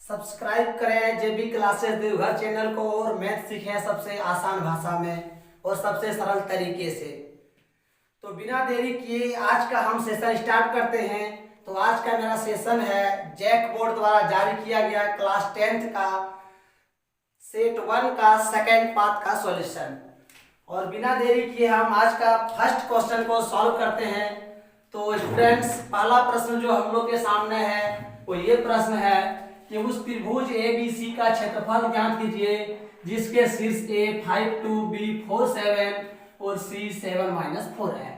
Subscribe करें जेबी classes Deoghar channel को और मैथ सीखें सबसे आसान भाषा में और सबसे सरल तरीके से। तो बिना देरी किए आज का हम सेशन स्टार्ट करते हैं। तो आज का मेरा सेशन है जैक बोर्ड द्वारा जारी किया गया क्लास 10th का सेट 1 का सेकेंड पार्ट का सॉल्यूशन। और बिना देरी किए हम आज का फर्स्ट क्वेश्चन को सॉल्व करते हैं। तो स्टूडेंट्स, पहला प्रश्न जो हम लोग के सामने है वो ये प्रश्न है कि उस त्रिभुज ABC का क्षेत्रफल ज्ञात कीजिए जिसके शीर्ष A 5 2 B 4 7 और C 7-4 है।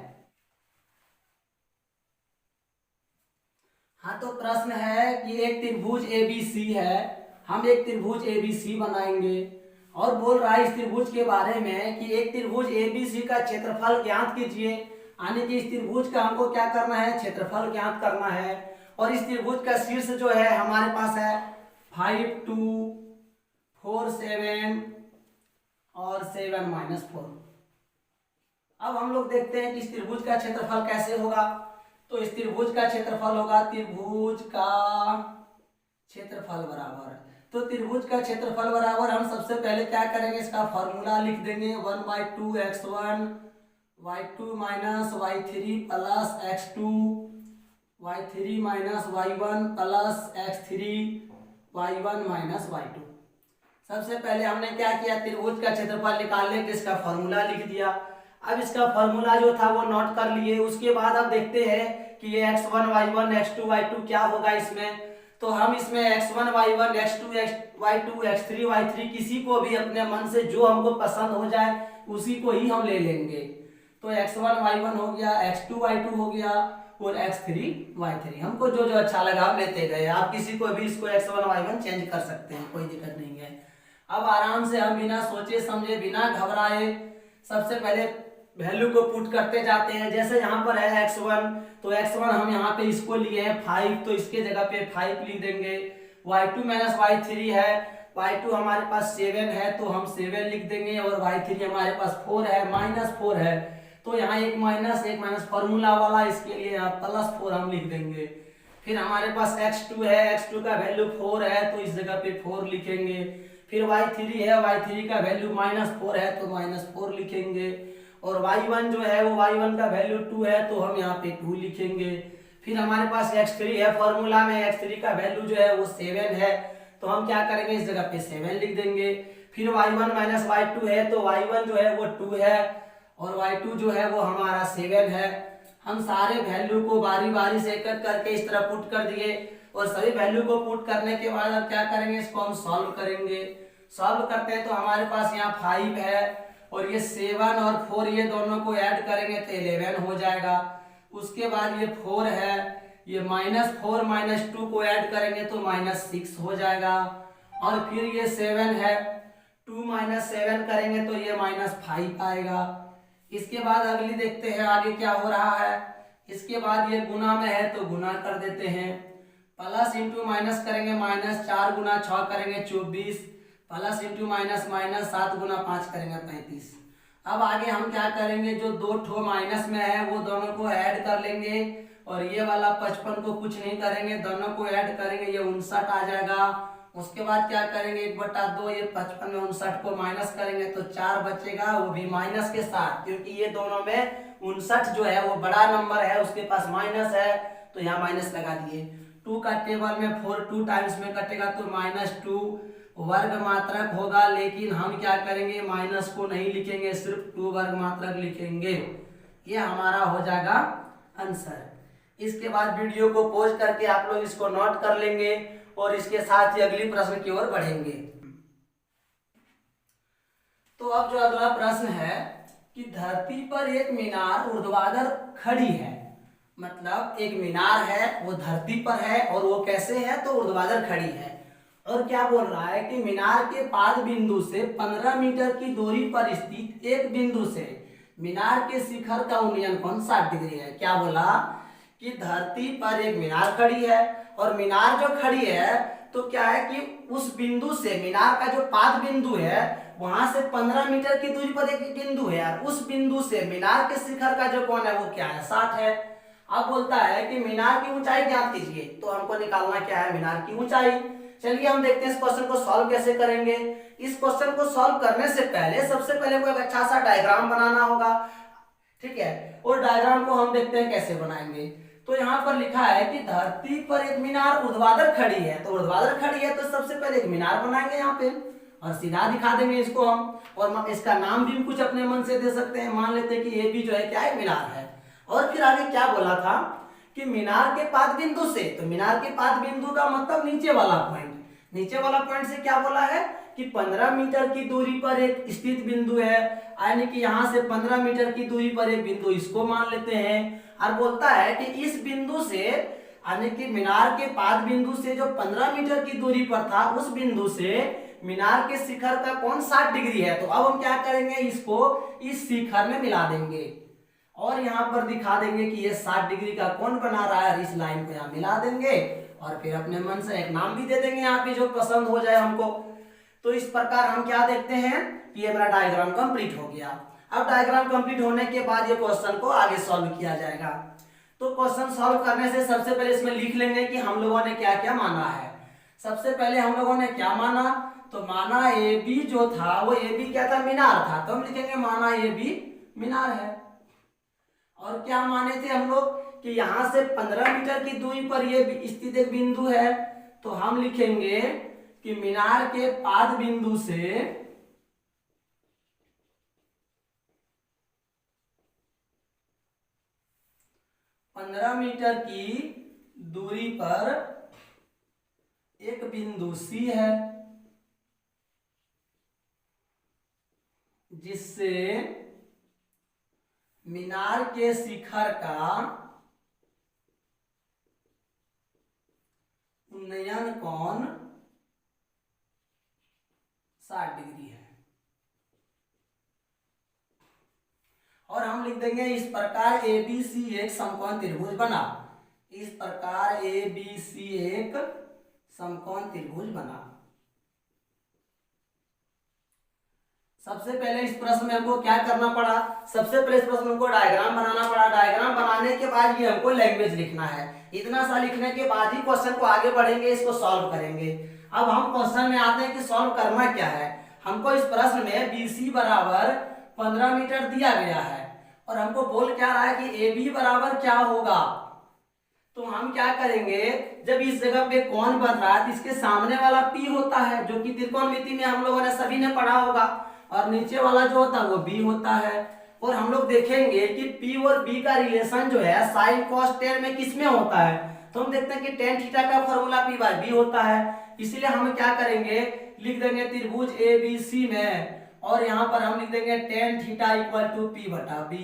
हाँ, तो प्रश्न है कि एक त्रिभुज ABC है, हम एक त्रिभुज ABC बनाएंगे और बोल रहा है इस त्रिभुज के बारे में कि एक त्रिभुज ABC का क्षेत्रफल ज्ञात कीजिए, यानी कि इस त्रिभुज का हमको क्या करना है, क्षेत्रफल ज्ञात करना है। और इस त्रिभुज का शीर्ष जो है हमारे पास है 5 2 4 7 और 7-4। अब हम लोग देखते हैं कि इस त्रिभुज का क्षेत्रफल कैसे होगा। तो इस त्रिभुज का क्षेत्रफल होगा त्रिभुज का क्षेत्रफल बराबर, तो त्रिभुज का क्षेत्रफल बराबर हम सबसे पहले क्या करेंगे, इसका फॉर्मूला लिख देंगे 1/2 x1 y2 minus y3 plus x2 y3 minus y1 plus x3 y1 minus y2। सबसे पहले हमने क्या किया, त्रिभुज का क्षेत्रफल निकालने के इसका फॉर्मूला लिख दिया। अब इसका फॉर्मूला जो था वो नोट कर लिए। उसके बाद अब देखते हैं कि ये x1 y1 x2 y2 क्या होगा इसमें। तो हम इसमें x1 y1 x2 y2 x3 y3 किसी को भी अपने मन से जो हमको पसंद हो जाए उसी को ही हम ले लेंगे। तो x1 y1 हो गया, x2 y2 हो गया और x3 y3, हमको जो जो अच्छा लगा हम लेते गए। आप किसी को भी इसको x1 y1 चेंज कर सकते हैं, कोई दिक्कत नहीं है। अब आराम से हम बिना सोचे समझे बिना घबराए सबसे पहले वैल्यू को पुट करते जाते हैं। जैसे यहाँ पर है x1, तो x1 हम यहाँ पे इसको लिए हैं 5, तो इसके जगह पे 5 लिख देंगे। y2 माइनस y3 है, y2 हमारे पास 7 है तो हम 7 लिख देंगे और y3 हमारे पास 4 है, -4 है तो यहाँ एक माइनस फॉर्मूला वाला, इसके लिए यहाँ +4 हम लिख देंगे। फिर हमारे पास x2 है, x2 का वैल्यू 4 है तो इस जगह पे 4 लिखेंगे। फिर y3 है, y3 का वैल्यू -4 है तो -4 लिखेंगे। और y1 जो है वो y1 का वैल्यू 2 है तो हम यहाँ पे 2 लिखेंगे। फिर हमारे पास x3 है, फॉर्मूला में x3 का वैल्यू जो है वो 7 है तो हम क्या करेंगे, इस जगह पे 7 लिख देंगे। फिर y1 माइनस y2 है तो y1 जो है वो 2 है और y2 जो है वो हमारा 7 है। हम सारे वैल्यू को बारी बारी से एक एक करके इस तरह पुट कर दिए और सभी वैल्यू को पुट करने के बाद अब क्या करेंगे, इसको हम सॉल्व करेंगे। सॉल्व करते हैं तो हमारे पास यहाँ 5 है और ये 7 और 4 ये दोनों को ऐड करेंगे तो 11 हो जाएगा। उसके बाद ये 4 है, ये -4 -2 को ऐड करेंगे तो -6 हो जाएगा। और फिर ये 7 है, 2 - 7 करेंगे तो ये -5 आएगा। इसके बाद अगली देखते हैं आगे क्या हो रहा है। इसके बाद ये गुना में है तो गुना कर देते हैं, प्लस इंटू माइनस करेंगे, -4 गुना 6 करेंगे 24, प्लस इंटू माइनस 7 गुना 5 करेंगे 35। अब आगे हम क्या करेंगे, जो दो ठो माइनस में है वो दोनों को ऐड कर लेंगे और ये वाला 55 को कुछ नहीं करेंगे, दोनों को ऐड करेंगे, ये 59 आ जाएगा। उसके बाद क्या करेंगे, 1/2, ये 55 में 59 को माइनस करेंगे तो 4 बचेगा, वो भी माइनस के साथ, क्योंकि ये दोनों में 59 जो है वो बड़ा नंबर है, उसके पास माइनस है तो यहाँ माइनस लगा दिए। 2 का टेबल में 4 2 टाइम्स में कटेगा तो -2 वर्ग मात्रक होगा, लेकिन हम क्या करेंगे, माइनस को नहीं लिखेंगे, सिर्फ 2 वर्ग मात्रक लिखेंगे। ये हमारा हो जाएगा आंसर। इसके बाद वीडियो को पॉज करके आप लोग इसको नोट कर लेंगे और इसके साथ ही अगली प्रश्न की ओर बढ़ेंगे। तो अब जो अगला प्रश्न है कि धरती पर एक मीनार ऊर्ध्वाधर खड़ी है, मतलब एक मीनार है वो धरती पर है और वो कैसे है, तो ऊर्ध्वाधर खड़ी है। और क्या बोल रहा है कि मीनार के पाद बिंदु से 15 मीटर की दूरी पर स्थित एक बिंदु से मीनार के शिखर का उन्नयन कोण 60 डिग्री है। क्या बोला कि धरती पर एक मीनार खड़ी है और मीनार जो खड़ी है तो क्या है कि उस बिंदु से, मीनार का जो पाद बिंदु है वहां से 15 मीटर की दूरी पर एक बिंदु है और उस बिंदु से मीनार के शिखर का जो कोण है वो क्या है, 60 है। अब बोलता है कि मीनार की ऊंचाई ज्ञात कीजिए, तो हमको निकालना क्या है, मीनार की ऊंचाई। चलिए हम देखते हैं इस क्वेश्चन को सॉल्व कैसे करेंगे। इस क्वेश्चन को सॉल्व करने से पहले सबसे पहले को एक अच्छा सा डायग्राम बनाना होगा, ठीक है। और डायग्राम को हम देखते हैं कैसे बनाएंगे। तो यहाँ पर लिखा है कि धरती पर एक मीनार ऊर्ध्वाधर खड़ी है, तो ऊर्ध्वाधर खड़ी है तो सबसे पहले एक मीनार बनाएंगे यहाँ पे और सीधा दिखा देंगे इसको हम, और इसका नाम भी कुछ अपने मन से दे सकते हैं। मान लेते हैं कि ए बी जो है क्या है, मीनार है। और फिर आगे क्या बोला था कि मीनार के पाद बिंदु से, तो मीनार के पाद बिंदु का मतलब नीचे वाला पॉइंट, नीचे वाला पॉइंट से क्या बोला है कि 15 मीटर की दूरी पर एक स्थित बिंदु है, यानी कि यहाँ से 15 मीटर की दूरी पर एक बिंदु, इसको मान लेते हैं। और बोलता है कि इस बिंदु से, यानी कि मीनार के पाद बिंदु से जो 15 मीटर की दूरी पर था, उस बिंदु से मीनार के शिखर का कोण 60 डिग्री है। तो अब हम क्या करेंगे, इसको इस शिखर में मिला देंगे और यहाँ पर दिखा देंगे कि ये 60 डिग्री का कोण बना रहा है, इस लाइन को यहाँ मिला देंगे और फिर अपने मन से एक नाम भी दे देंगे यहाँ पे जो पसंद हो जाए हमको। तो इस प्रकार हम क्या देखते हैं कि ये मेरा डायग्राम कंप्लीट हो गया। अब डायग्राम कंप्लीट होने के बाद ये क्वेश्चन को आगे सॉल्व किया जाएगा। तो क्वेश्चन सॉल्व करने से सबसे पहले इसमें लिख लेंगे कि हम लोगों ने क्या क्या माना है। सबसे पहले हम लोगों ने क्या माना, तो माना ए बी जो था वो ए बी क्या था, मीनार था, तो हम लिखेंगे माना ए बी मीनार है। और क्या माने थे हम लोग कि यहां से 15 मीटर की दूरी पर ये स्थित एक बिंदु है, तो हम लिखेंगे कि मीनार के पाद बिंदु से 15 मीटर की दूरी पर एक बिंदु सी है, जिससे मीनार के शिखर का उन्नयन कोण 60 डिग्री है। और हम लिख देंगे इस प्रकार ए बी सी एक समकोण त्रिभुज बना, इस प्रकार ए बी सी एक समकोण त्रिभुज बना। सबसे पहले इस प्रश्न में हमको क्या करना पड़ा, सबसे पहले इस प्रश्न में हमको डायग्राम बनाना पड़ा। डायग्राम बनाने के बाद ये हमको लैंग्वेज लिखना है। इतना सा लिखने के बाद ही क्वेश्चन को आगे बढ़ेंगे, इसको सॉल्व करेंगे। अब हम क्वेश्चन में आते हैं कि सॉल्व करना क्या है। हमको इस प्रश्न में BC बराबर 15 मीटर दिया गया है और हमको बोल क्या रहा है कि AB बराबर क्या होगा। तो हम क्या करेंगे, जब इस जगह पे कौन बन रहा है तो इसके सामने वाला P होता है, जो कि त्रिकोणमिति में हम लोगों ने सभी ने पढ़ा होगा, और नीचे वाला जो होता है वो B होता है। और हम लोग देखेंगे कि P और B का रिलेशन जो है sin cos tan में किसमें होता है, तो हम देखते हैं कि tan थीटा का फॉर्मूला P बाय B होता है। इसलिए हम क्या करेंगे, लिख देंगे त्रिभुज ABC में, और यहाँ पर हम लिख देंगे tan theta equal to P बटा B।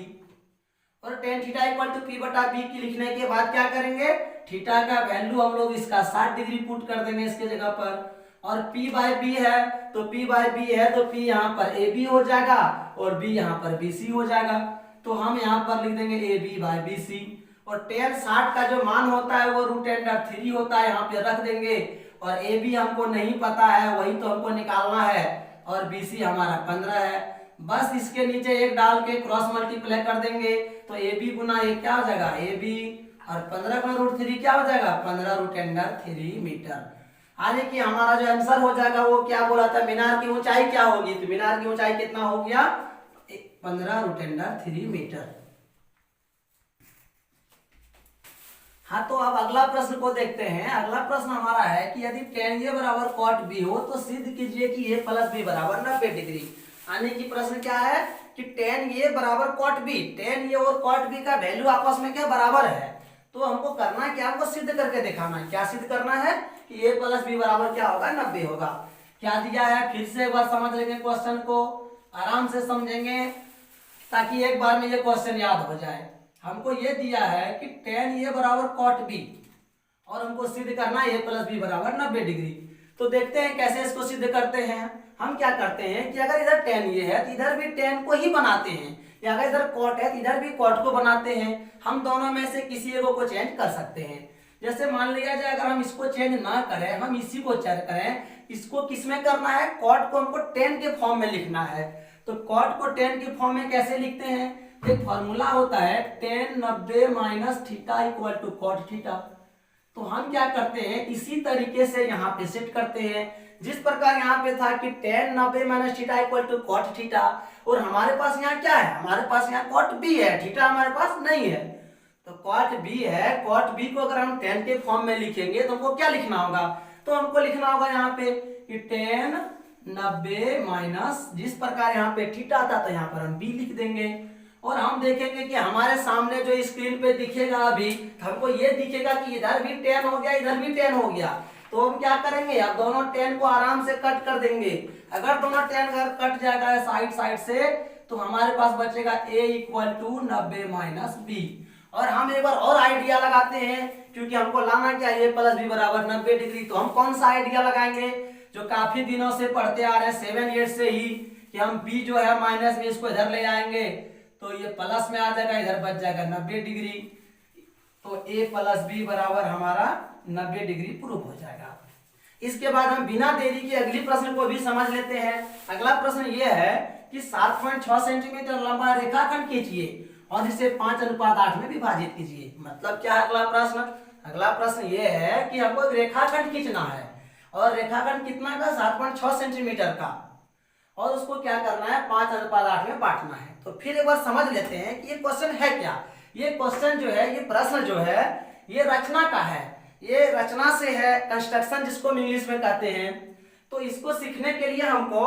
और tan theta equal to P बटा B की लिखने के बाद क्या करेंगे, थीटा का वैल्यू हम लोग इसका 60 डिग्री पुट कर देंगे इसके जगह पर, और P बाय B है तो P बाय B है तो P यहाँ पर AB हो जाएगा और B यहाँ पर BC हो जाएगा। तो हम यहाँ पर लिख देंगे AB बाय BC, और tan 60 का जो मान होता है वो √3 होता है, यहाँ पे रख देंगे। और AB हमको नहीं पता है, वही तो हमको निकालना है, और BC हमारा 15 है। बस इसके नीचे एक डाल के क्रॉस मल्टीप्लाई कर देंगे, तो AB गुना ये क्या हो जाएगा AB, और 15 गुना √3 क्या हो जाएगा 15√3 मीटर। यानी कि हमारा जो आंसर हो जाएगा वो क्या बोला था, मीनार की ऊंचाई क्या होगी, तो मीनार की ऊंचाई कितना हो गया 15√3 मीटर। हाँ, तो अब अगला प्रश्न को देखते हैं। अगला प्रश्न हमारा है कि यदि tan A बराबर cot B हो तो सिद्ध कीजिए कि A प्लस B बराबर 90 डिग्री। यानी कि प्रश्न क्या है कि tan A बराबर cot B, tan A और cot B का वैल्यू आपस में क्या बराबर है। तो हमको करना क्या, हमको सिद्ध करके दिखाना है। क्या सिद्ध करना है कि A प्लस B बराबर क्या होगा 90 होगा। क्या दिया है फिर से एक बार समझ लेंगे, क्वेश्चन को आराम से समझेंगे ताकि एक बार में ये क्वेश्चन याद हो जाए। हमको ये दिया है कि tan A बराबर cot B, और हमको सिद्ध करना है A प्लस B बराबर 90 डिग्री। तो देखते हैं कैसे इसको सिद्ध करते हैं। हम क्या करते हैं कि अगर इधर tan A है तो इधर भी tan को ही बनाते हैं, या अगर इधर cot है तो इधर भी cot को बनाते हैं। हम दोनों में से किसी एक को चेंज कर सकते हैं। जैसे मान लिया जाए अगर हम इसको चेंज ना करें, हम इसी को चेंज करें, इसको किस में करना है, cot को हमको tan के फॉर्म में लिखना है। तो cot को tan के फॉर्म में कैसे लिखते हैं, एक फॉर्मूला होता है tan 90 minus theta equal to cot theta. तो हम क्या करते हैं, इसी तरीके से यहाँ पे सेट करते हैं। जिस प्रकार यहाँ पे था कि tan 90 minus theta equal to cot theta, और हमारे पास यहाँ क्या है, हमारे पास यहाँ कॉट बी है, थीटा हमारे पास नहीं है। तो कॉट बी है, कॉट बी को अगर हम tan के फॉर्म में लिखेंगे तो हमको क्या लिखना होगा, तो हमको लिखना होगा यहाँ पे कि tan 90 माइनस, जिस प्रकार यहाँ पे थीटा था तो यहाँ पर हम बी लिख देंगे। और हम देखेंगे कि हमारे सामने जो स्क्रीन पे दिखेगा अभी, हमको ये दिखेगा कि इधर भी tan हो गया, इधर भी tan हो गया। तो हम क्या करेंगे, अब दोनों tan को आराम से कट कर देंगे। अगर दोनों tan अगर कट जाएगा साइड साइड से, तो हमारे पास बचेगा a equal to 90 minus B. और हम एक बार और आइडिया लगाते हैं, क्योंकि हमको लाना क्या है, a प्लस बी बराबर 90 डिग्री। तो हम कौन सा आइडिया लगाएंगे, जो काफी दिनों से पढ़ते आ रहे हैं 7-8 से ही, कि हम b जो है माइनस में इसको इधर ले आएंगे तो ये प्लस में आ जाएगा, इधर बच जाएगा 90 डिग्री। तो a प्लस बी बराबर हमारा 90 डिग्री प्रूफ हो जाएगा। इसके बाद हम बिना देरी के अगली प्रश्न को भी समझ लेते हैं। अगला प्रश्न ये है कि 7.6 सेंटीमीटर लंबा रेखाखंड खींचिए और इसे 5:8 में विभाजित कीजिए। मतलब क्या है अगला प्रश्न, अगला प्रश्न ये है कि हमको एक रेखाखंड खींचना है, और रेखाखंड कितना का, 7.6 सेंटीमीटर का, और उसको क्या करना है, 5:8 में बांटना है। तो फिर एक बार समझ लेते हैं कि ये क्वेश्चन है क्या। ये क्वेश्चन जो है, ये प्रश्न जो है, ये रचना का है, ये रचना से है, कंस्ट्रक्शन जिसको हम इंग्लिश में कहते हैं। तो इसको सीखने के लिए हमको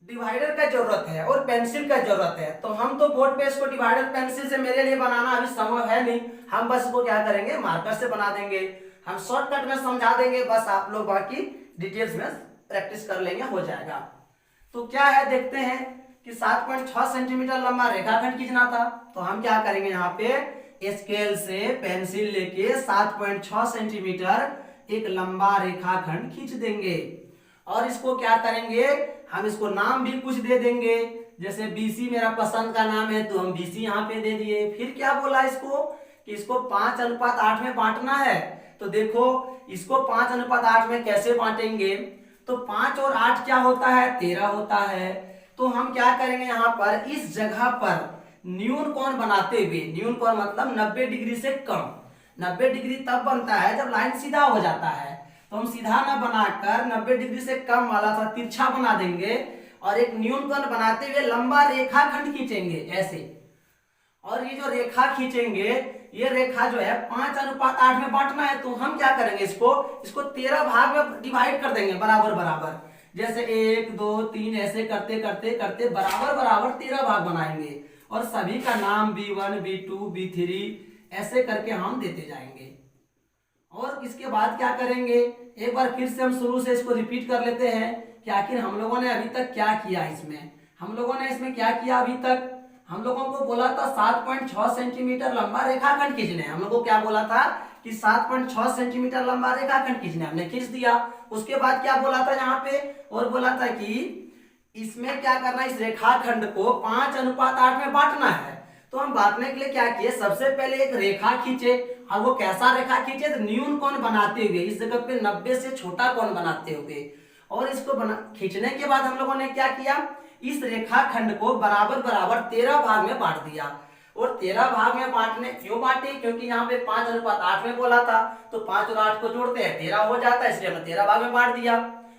डिवाइडर का जरूरत है और पेंसिल का जरूरत है। तो हम तो बोर्ड पे इसको डिवाइडर पेंसिल से मेरे लिए बनाना अभी संभव है नहीं, हम बस इसको क्या करेंगे, मार्कर से बना देंगे। हम शॉर्टकट में समझा देंगे, बस आप लोग बाकी डिटेल्स में प्रैक्टिस कर लेंगे, हो जाएगा। तो क्या है देखते हैं कि 7.6 सेंटीमीटर लंबा रेखाखंड खींचना था। तो हम क्या करेंगे, यहाँ पे स्केल से पेंसिल लेके 7.6 सेंटीमीटर एक लंबा रेखाखंड खींच देंगे। और इसको क्या करेंगे, हम इसको नाम भी कुछ दे देंगे, जैसे BC मेरा पसंद का नाम है तो हम BC यहाँ पे दे दिए। फिर क्या बोला इसको कि इसको 5:8 में बांटना है। तो देखो इसको 5:8 में कैसे बांटेंगे, तो 5 और 8 क्या होता है, 13 होता है। तो हम क्या करेंगे, यहाँ पर इस जगह पर न्यून कोण बनाते हुए, न्यून कोण मतलब 90 डिग्री से कम। 90 डिग्री तब बनता है जब लाइन सीधा हो जाता है। तो हम सीधा ना बनाकर 90 डिग्री से कम वाला सा तिरछा बना देंगे, और एक न्यून कोण बनाते हुए लंबा रेखाखंड खींचेंगे ऐसे। और ये जो रेखा खींचेंगे, ये रेखा जो है 5:8 में बांटना है। तो हम क्या करेंगे, इसको 13 भाग में डिवाइड कर देंगे बराबर बराबर, जैसे 1 2 3 ऐसे करते करते करते बराबर बराबर 13 भाग बनाएंगे, और सभी का नाम B1 B2 B3 ऐसे करके हम देते जाएंगे। और इसके बाद क्या करेंगे, एक बार फिर से हम शुरू से इसको रिपीट कर लेते हैं कि आखिर हम लोगों ने अभी तक क्या किया। इसमें हम लोगों ने इसमें क्या किया, अभी तक हम लोगों को बोला था 7.6 सेंटीमीटर लंबा रेखाखंड खींचने। हम लोगों को क्या बोला था कि 7.6 सेंटीमीटर लंबा रेखाखंड खींचने, हमने खींच दिया। उसके बाद क्या बोला था यहाँ पे, और बोला था कि इसमें क्या करना है, इस रेखाखंड को 5:8 में बांटना है। तो हम बांटने के लिए क्या किए, सबसे पहले एक रेखा खींचे, और वो कैसा रेखा खींचे, तो न्यून कोण बनाते हुए, इस जगह पे 90 से छोटा कोण बनाते हुए। और इसको खींचने के बाद हम लोगों ने क्या किया, इस रेखाखंड को बराबर बराबर 13 भाग में बांट दिया। और 13 भाग में बांटने क्यों बांटे, क्योंकि यहाँ पे 5:8 में बोला था, तो 5 और 8 को जोड़ते हैं 13 हो जाता है, इसलिए हमने 13 भाग में बांट दिया।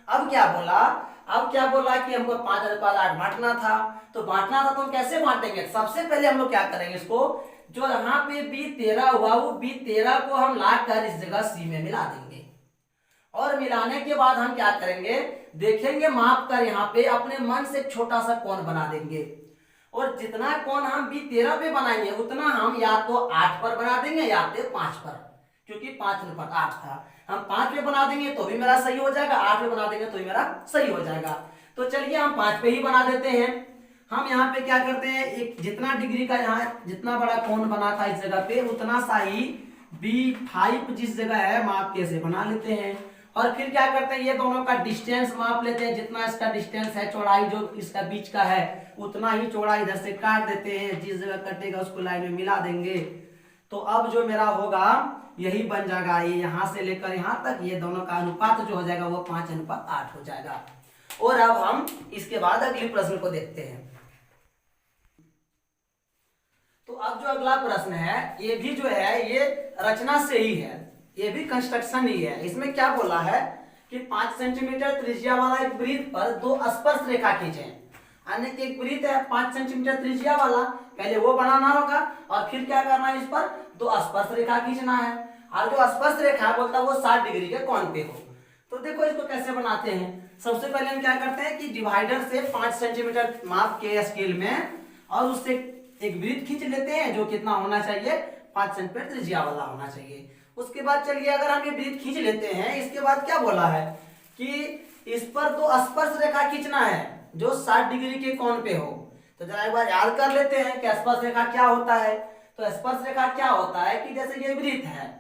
अब क्या बोला कि हमको 5:8 बांटना था। तो बांटना था तो हम कैसे बांटेंगे, सबसे पहले हम लोग क्या करेंगे, इसको जो यहाँ पे B13 हुआ, वो B13 को हम लाकर इस जगह C में मिला देंगे। और मिलाने के बाद हम क्या करेंगे, देखेंगे माप कर, यहाँ पे अपने मन से छोटा सा कोण बना देंगे। और जितना कोण हम B13 पे बनाएंगे, उतना हम या तो 8 पर बना देंगे या तो 5 पर, क्योंकि 5:8 था। हम 5 पे बना देंगे तो भी मेरा सही हो जाएगा, 8 पे बना देंगे तो भी मेरा सही हो जाएगा। तो चलिए हम 5 पे ही बना देते हैं। हम यहाँ पे क्या करते हैं, एक जितना डिग्री का यहाँ जितना बड़ा कोण बना था इस जगह पे, उतना सा ही B5 जिस जगह है माप के से बना लेते हैं। और फिर क्या करते हैं, ये दोनों का डिस्टेंस माप लेते हैं, जितना इसका डिस्टेंस है, चौड़ाई जो इसका बीच का है, उतना ही चौड़ा इधर से काट देते हैं, जिस जगह कटेगा उसको लाइन में मिला देंगे। तो अब जो मेरा होगा यही बन जाएगा, ये यहाँ से लेकर यहाँ तक, ये दोनों का अनुपात जो हो जाएगा वो 5:8 हो जाएगा। और अब हम इसके बाद अगले प्रश्न को देखते हैं। तो अब जो अगला प्रश्न है, ये भी जो है ये रचना से ही है। ये भी कंस्ट्रक्शन ही है। इसमें क्या बोला है कि 5 सेंटीमीटर त्रिज्या वाला एक वृत्त पर 2 स्पर्श रेखा खींचे। अन्य एक वृत्त है 5 सेंटीमीटर त्रिज्या वाला, पहले वो बनाना होगा और फिर क्या करना है, इस पर 2 स्पर्श रेखा खींचना है। और जो स्पर्श रेखा बोलता है वो 60 डिग्री के कोण पे हो। तो देखो इसको कैसे बनाते हैं। सबसे पहले हम क्या करते हैं कि डिवाइडर से 5 सेंटीमीटर माप के स्केल में और उससे एक वृत्त खींच लेते हैं जो कितना होना चाहिए, 5 सेंटीमीटर त्रिज्या वाला होना चाहिए। उसके बाद चलिए अगर हम ये वृत्त खींच लेते हैं, इसके बाद क्या बोला है कि इस पर 2 स्पर्श रेखा खींचना है जो 60 डिग्री के कोण पे हो। तो जरा एक बार याद कर लेते हैं कि स्पर्श रेखा क्या होता है। तो स्पर्श रेखा क्या होता है कि जैसे ये वृत्त है,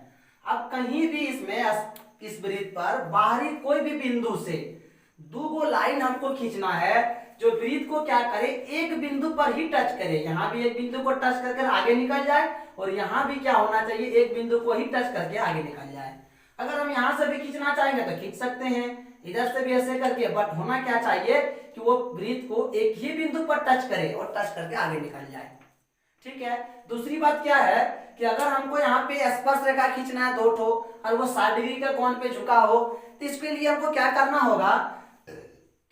अब कहीं भी इसमें इस वृत्त पर बाहरी कोई भी बिंदु से 2 लाइन हमको खींचना है जो वृत्त को क्या करे, एक बिंदु पर ही टच करे। यहाँ भी एक बिंदु को टच करके आगे निकल जाए और यहाँ भी क्या होना चाहिए, एक बिंदु को ही टच करके आगे निकल जाए। अगर हम यहाँ से भी खींचना चाहेंगे तो खींच सकते हैं, इधर से भी ऐसे करके, बट होना क्या चाहिए कि वो वृत्त को एक ही बिंदु पर टच करे और टच करके आगे निकल जाए। ठीक है। दूसरी बात क्या है कि अगर हमको यहाँ पे स्पर्श रेखा खींचना है 2 ठो और वो 60 डिग्री के कोण पे झुका हो, तो इसके लिए हमको क्या करना होगा,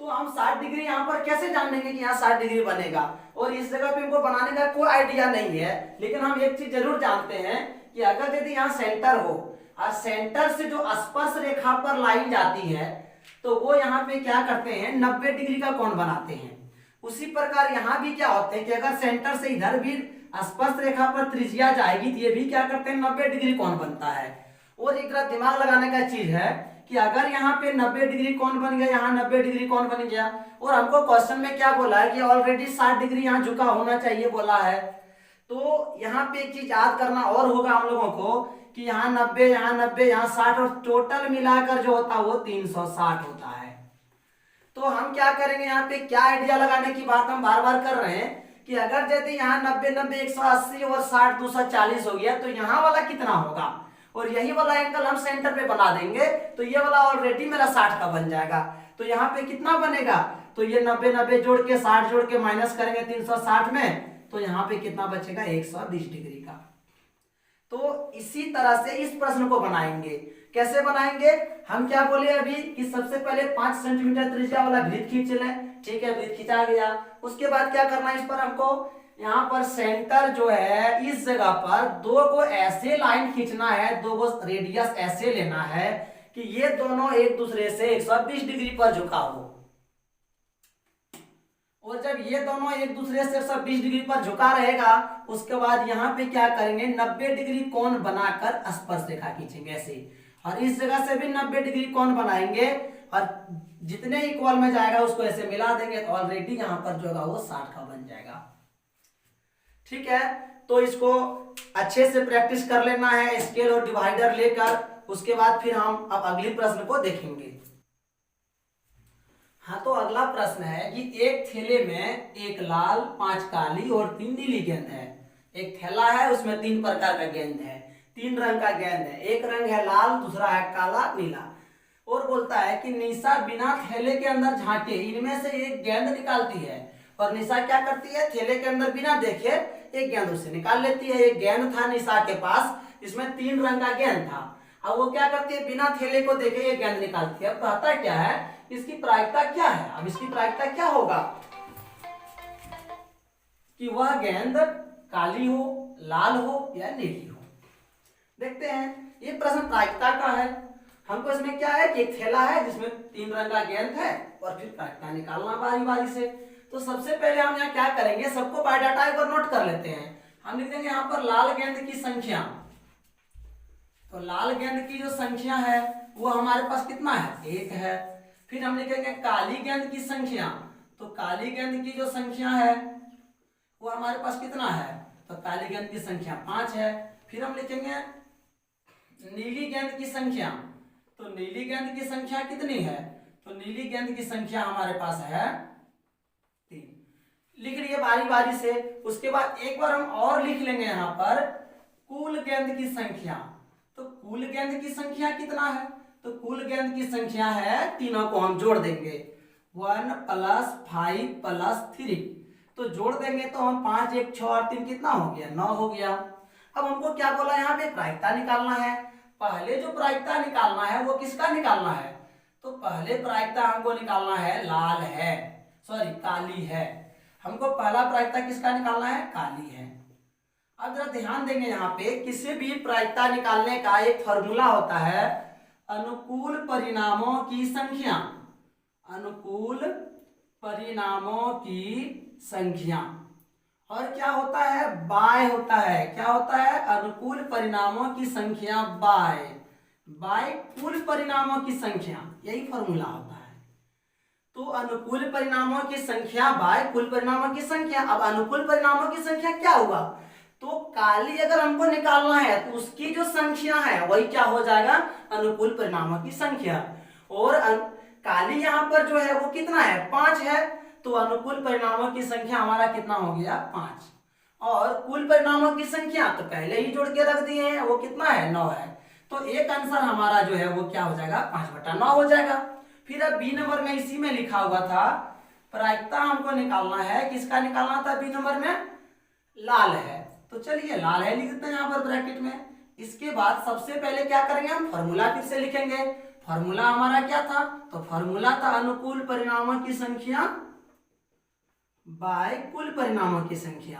तो हम 60 डिग्री यहाँ पर कैसे जानेंगे कि यहाँ 60 डिग्री बनेगा। और इस जगह पे हमको बनाने का कोई आइडिया नहीं है, लेकिन हम एक चीज जरूर जानते हैं कि अगर यदि यहाँ सेंटर हो और सेंटर से जो स्पर्श रेखा पर लाइन जाती है तो वो यहाँ पे क्या करते हैं, 90 डिग्री का कोण बनाते हैं। उसी प्रकार यहाँ भी क्या होते हैं कि अगर सेंटर से इधर भी स्पर्श रेखा पर त्रिज्या जाएगी तो ये भी क्या करते हैं, 90 डिग्री कोण बनता है। और एक दिमाग लगाने का चीज है कि अगर यहाँ पे 90 डिग्री कोण बन गया, यहाँ 90 डिग्री कोण बन गया, और हमको क्वेश्चन में क्या बोला है कि ऑलरेडी 60 डिग्री यहाँ झुका होना चाहिए बोला है, तो यहाँ पे एक चीज याद करना और होगा हम लोगों को कि यहाँ 90, यहाँ 90, यहाँ 60 और टोटल मिलाकर जो होता है वो 360 होता है। तो हम क्या करेंगे, यहाँ पे क्या आइडिया लगाने की बात हम बार बार कर रहे हैं कि अगर यदि यहाँ 90, 90, 180 और 60, 240 हो गया तो यहाँ वाला कितना होगा, और यही वाला एंगल हम सेंटर पे बना देंगे तो ये वाला ऑलरेडी मेरा 60 का बन जाएगा। तो यहाँ पे कितना बनेगा, तो ये 90, 90 जोड़ के 60 जोड़ के माइनस करेंगे 360 में, तो यहाँ पे कितना बचेगा, 120 डिग्री का। तो इसी तरह से इस प्रश्न को बनाएंगे। कैसे बनाएंगे, हम क्या बोले अभी कि सबसे पहले 5 सेंटीमीटर त्रिज्या वाला वृत्त खींच लें। ठीक है, वृत्त खींचा गया। उसके बाद क्या करना है, इस पर हमको यहाँ पर सेंटर जो है इस जगह पर 2 को ऐसे लाइन खींचना है, 2 को रेडियस ऐसे लेना है कि ये दोनों एक दूसरे से 120 डिग्री पर झुका हो। और जब ये दोनों एक दूसरे से 120 डिग्री पर झुका रहेगा, उसके बाद यहाँ पे क्या करेंगे, 90 डिग्री कोण बनाकर स्पर्श रेखा खींचेंगे ऐसे, और इस जगह से भी 90 डिग्री कोण बनाएंगे और जितने इक्वल में जाएगा उसको ऐसे मिला देंगे तो ऑलरेडी यहाँ पर जो होगा वो 60 का बन जाएगा। ठीक है, तो इसको अच्छे से प्रैक्टिस कर लेना है स्केल और डिवाइडर लेकर। उसके बाद फिर हम अब अगली प्रश्न को देखेंगे। हाँ, तो अगला प्रश्न है कि एक थैले में 1 लाल, 5 काली और 3 नीली गेंद है। एक थैला है, उसमें 3 प्रकार का गेंद है, 3 रंग का गेंद है। एक रंग है लाल, दूसरा है काला, नीला। और बोलता है कि निशा बिना थैले के अंदर झांके इनमें से एक गेंद निकालती है, और निशा क्या करती है, थैले के अंदर बिना देखे एक गेंद उससे निकाल लेती है। एक गेंद था निशा के पास, इसमें 3 रंग का गेंद था। अब वो क्या करती है, बिना थैले को देखे ये गेंद निकालती है। अब कहता क्या है, इसकी प्रायिकता क्या है। अब इसकी प्रायिकता क्या होगा कि वह गेंद काली हो, लाल हो या नीली हो। देखते हैं, ये प्रश्न प्रायिकता का है। हमको इसमें क्या है कि एक थैला है जिसमें 3 रंग का गेंद है और फिर प्रायिकता निकालना बारी बारी से। तो सबसे पहले हम यहाँ क्या करेंगे, सबको बायोडाटा एक बार नोट कर लेते हैं। हम लिख देंगे यहाँ पर लाल गेंद की संख्या। तो लाल गेंद की जो संख्या है वो हमारे पास कितना है, 1 है। फिर हम लिखेंगे काली गेंद की संख्या। तो काली गेंद की जो संख्या है वो हमारे पास कितना है, तो काली गेंद की संख्या 5 है। फिर हम लिखेंगे नीली गेंद की संख्या। तो नीली गेंद की संख्या कितनी है, तो नीली गेंद की संख्या हमारे पास है 3। लिख लिए बारी बारी से। उसके बाद एक बार हम और लिख लेंगे यहाँ पर कुल गेंद की संख्या। तो कुल गेंद की संख्या कितना है, तो कुल गेंद की संख्या है, तीनों को हम जोड़ देंगे, 1 + 5 + 3। तो जोड़ देंगे तो हम 5, 1, 6 और 3 कितना हो गया, 9 हो गया। अब हमको क्या बोला, यहाँ पे प्रायिकता निकालना है। पहले जो प्रायिकता निकालना है वो किसका निकालना है? तो पहले प्रायिकता हमको निकालना है लाल है, सॉरी काली है। हमको पहला प्रायिकता किसका निकालना है? काली है। अब जरा ध्यान देंगे यहाँ पे, किसी भी प्रायिकता निकालने का एक फॉर्मूला होता है, अनुकूल परिणामों की संख्या। अनुकूल परिणामों की संख्या। और क्या होता है? बाय होता है। क्या होता है? अनुकूल परिणामों की संख्या बाय कुल परिणामों की संख्या, यही फॉर्मूला होता है। तो अनुकूल परिणामों की संख्या बाय कुल परिणामों की संख्या। अब अनुकूल परिणामों की संख्या क्या हुआ? तो काली अगर हमको निकालना है तो उसकी जो संख्या है वही क्या हो जाएगा? अनुकूल परिणामों की संख्या। और काली यहाँ पर जो है वो कितना है? 5 है। तो अनुकूल परिणामों की संख्या हमारा कितना हो गया? 5। और कुल परिणामों की संख्या तो पहले ही जोड़ के रख दिए हैं, वो कितना है? 9 है। तो एक आंसर हमारा जो है वो क्या हो जाएगा? 5/9 हो जाएगा। फिर अब बी नंबर में इसी में लिखा हुआ था, प्रायिकता हमको निकालना है, किसका निकालना था? बी नंबर में लाल है। तो चलिए लाल है लिख देते हैं यहाँ पर ब्रैकेट में। इसके बाद सबसे पहले क्या करेंगे? हम फॉर्मूला फिर से लिखेंगे। फॉर्मूला हमारा क्या था? तो फॉर्मूला था अनुकूल परिणामों की संख्या बाय कुल परिणामों की संख्या।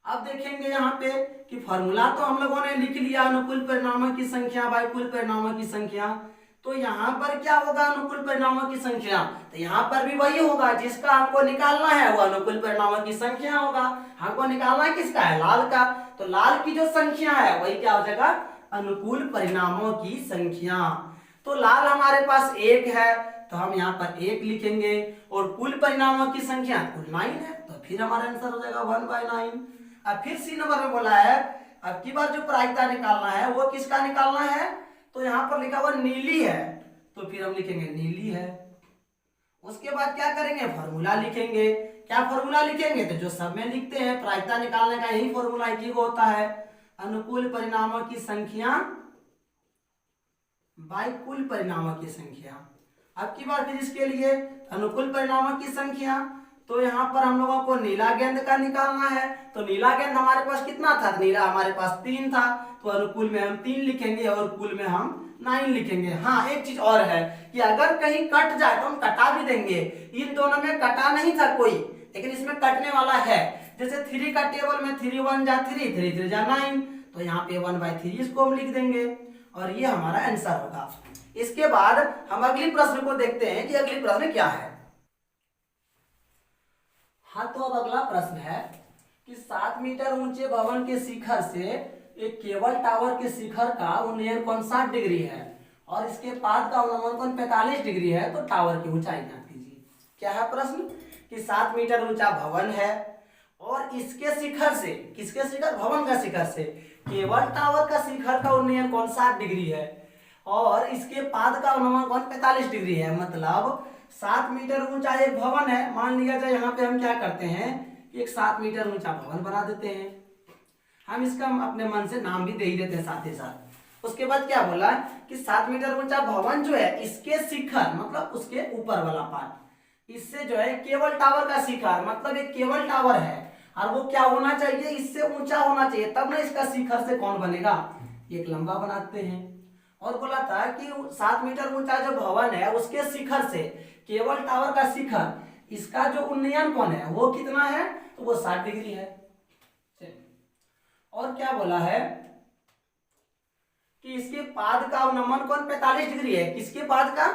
अब देखेंगे यहाँ पे कि फॉर्मूला तो हम लोगों ने लिख लिया, अनुकूल परिणामों की संख्या बाय कुल परिणामों की संख्या। तो यहाँ पर क्या होगा? अनुकूल परिणामों की संख्या। तो यहाँ पर भी वही होगा, जिसका हमको निकालना है वो अनुकूल परिणामों की संख्या होगा। हमको निकालना है किसका है? लाल का। तो लाल की जो संख्या है वही क्या हो जाएगा? अनुकूल परिणामों की संख्या। तो लाल हमारे पास 1 है, तो हम यहाँ पर 1 लिखेंगे। और कुल परिणामों की संख्या कुल 9 है, तो फिर हमारा आंसर हो जाएगा 1/9। अब फिर सी नंबर में बोला है, अब की बार जो प्रायिकता निकालना है वो किसका निकालना है? तो यहाँ पर लिखा हुआ नीली है, तो फिर हम लिखेंगे नीली है। उसके बाद क्या करेंगे? फॉर्मूला लिखेंगे। क्या फॉर्मूला लिखेंगे? तो जो सब में लिखते हैं, प्रायिकता निकालने का यही फॉर्मूला एक ही होता है, अनुकूल परिणामों की संख्या बाय कुल परिणामों की संख्या। अब की बार फिर इसके लिए अनुकूल परिणामों की संख्या, तो यहाँ पर हम लोगों को नीला गेंद का निकालना है। तो नीला गेंद हमारे पास कितना था? नीला हमारे पास 3 था, तो अनुकूल में हम 3 लिखेंगे और कुल में हम 9 लिखेंगे। हाँ, एक चीज और है कि अगर कहीं कट जाए तो हम कटा भी देंगे। इन दोनों में कटा नहीं था कोई, लेकिन इसमें कटने वाला है। जैसे 3 का टेबल में 3 1 जा 3, 3 3 जा 9, तो यहाँ पे 1/3 इसको हम लिख देंगे और ये हमारा आंसर होगा। इसके बाद हम अगली प्रश्न को देखते हैं कि अगली प्रश्न क्या है। हाँ, तो अब अगला प्रश्न है कि 7 मीटर ऊंचे भवन के शिखर से एक केबल टावर के शिखर का उन्नयन कोण 60 डिग्री है और इसके पाद का अवनमन कोण 45 डिग्री है, तो टावर की ऊंचाई ज्ञात कीजिए। क्या है प्रश्न? कि 7 मीटर ऊंचा भवन है और इसके शिखर से, किसके शिखर? भवन का शिखर से केबल टावर का शिखर का उन्नयन कोण 60 डिग्री है और इसके पाद का अवनमन कोण 45 डिग्री है। मतलब 7 मीटर ऊंचा एक भवन है। मान लिया जाए यहाँ पे हम क्या करते हैं कि एक 7 मीटर ऊंचा भवन बना देते हैं। हम इसका अपने मन से नाम भी दे ही देते हैं साथ ही साथ। उसके बाद क्या बोला कि 7 मीटर ऊंचा भवन जो है इसके शिखर मतलब उसके ऊपर वाला पार्ट, इससे जो है केबल टावर का शिखर मतलब एक केबल टावर है और वो क्या होना चाहिए? इससे ऊंचा होना चाहिए, तब ना इसका शिखर से कौन बनेगा? एक लंबा बनाते हैं। और बोला था कि 7 मीटर ऊंचा जो भवन है उसके शिखर से केबल टावर का शिखर, इसका जो उन्नयन कोण है वो कितना है? तो वो 60 डिग्री है। और क्या बोला है कि इसके पाद का अवनमन कोण 45 डिग्री है। किसके पाद का?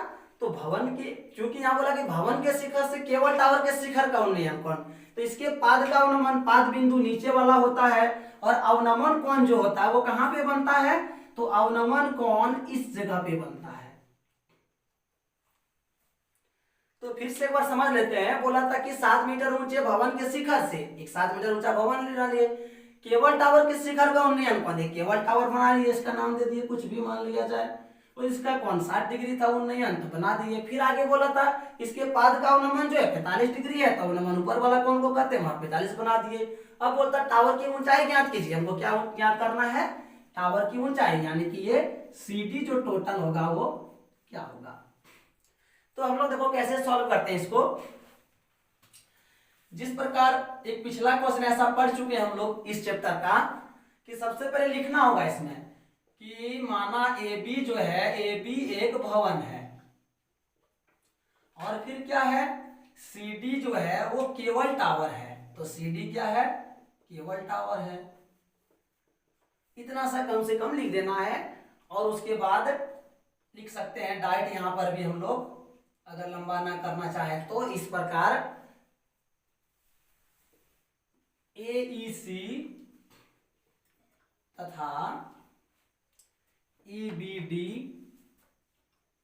तो भवन के, क्योंकि यहाँ बोला कि भवन के शिखर से केबल टावर के शिखर का उन्नयन कोण, तो इसके पाद का अवनमन, पाद बिंदु नीचे वाला होता है और अवनमन कोण जो होता है वो कहाँ पे बनता है? तो अवनमन कोण इस जगह पे बनता है। तो फिर से एक बार समझ लेते हैं। बोला था कि 7 मीटर ऊंचे भवन के शिखर से, एक 7 मीटर ऊंचा भवन ले लिए, केबल टावर के शिखर का उन्नयन कोण, एक केबल टावर बना लिए, इसका नाम दे दिए, कुछ भी मान लिया जाए, और इसका कोण 60 डिग्री था उन्नयन, तो बना दिए। फिर आगे बोला था इसके पाद का अवनमन जो है 45 डिग्री है, तो अवनमन ऊपर वाला कोण को कहते हैं, वहां 45 बना दिए। अब बोलता टावर की ऊंचाई ज्ञात कीजिए। हमको क्या ज्ञात करना है? टावर की ऊंचाई, यानी कि ये CD जो टोटल होगा वो क्या होगा। तो हम लोग देखो कैसे सॉल्व करते हैं इसको। जिस प्रकार एक पिछला क्वेश्चन ऐसा पढ़ चुके हैं हम लोग इस चैप्टर का कि सबसे पहले लिखना होगा इसमें कि माना ए बी जो है, ए बी एक भवन है, और फिर क्या है, सी डी जो है वो केवल टावर है। तो सी डी क्या है, केवल टावर है। इतना सा कम से कम लिख देना है। और उसके बाद लिख सकते हैं डायरेक्ट यहां पर भी हम लोग, अगर लंबा ना करना चाहे तो इस प्रकार AEC तथा EBD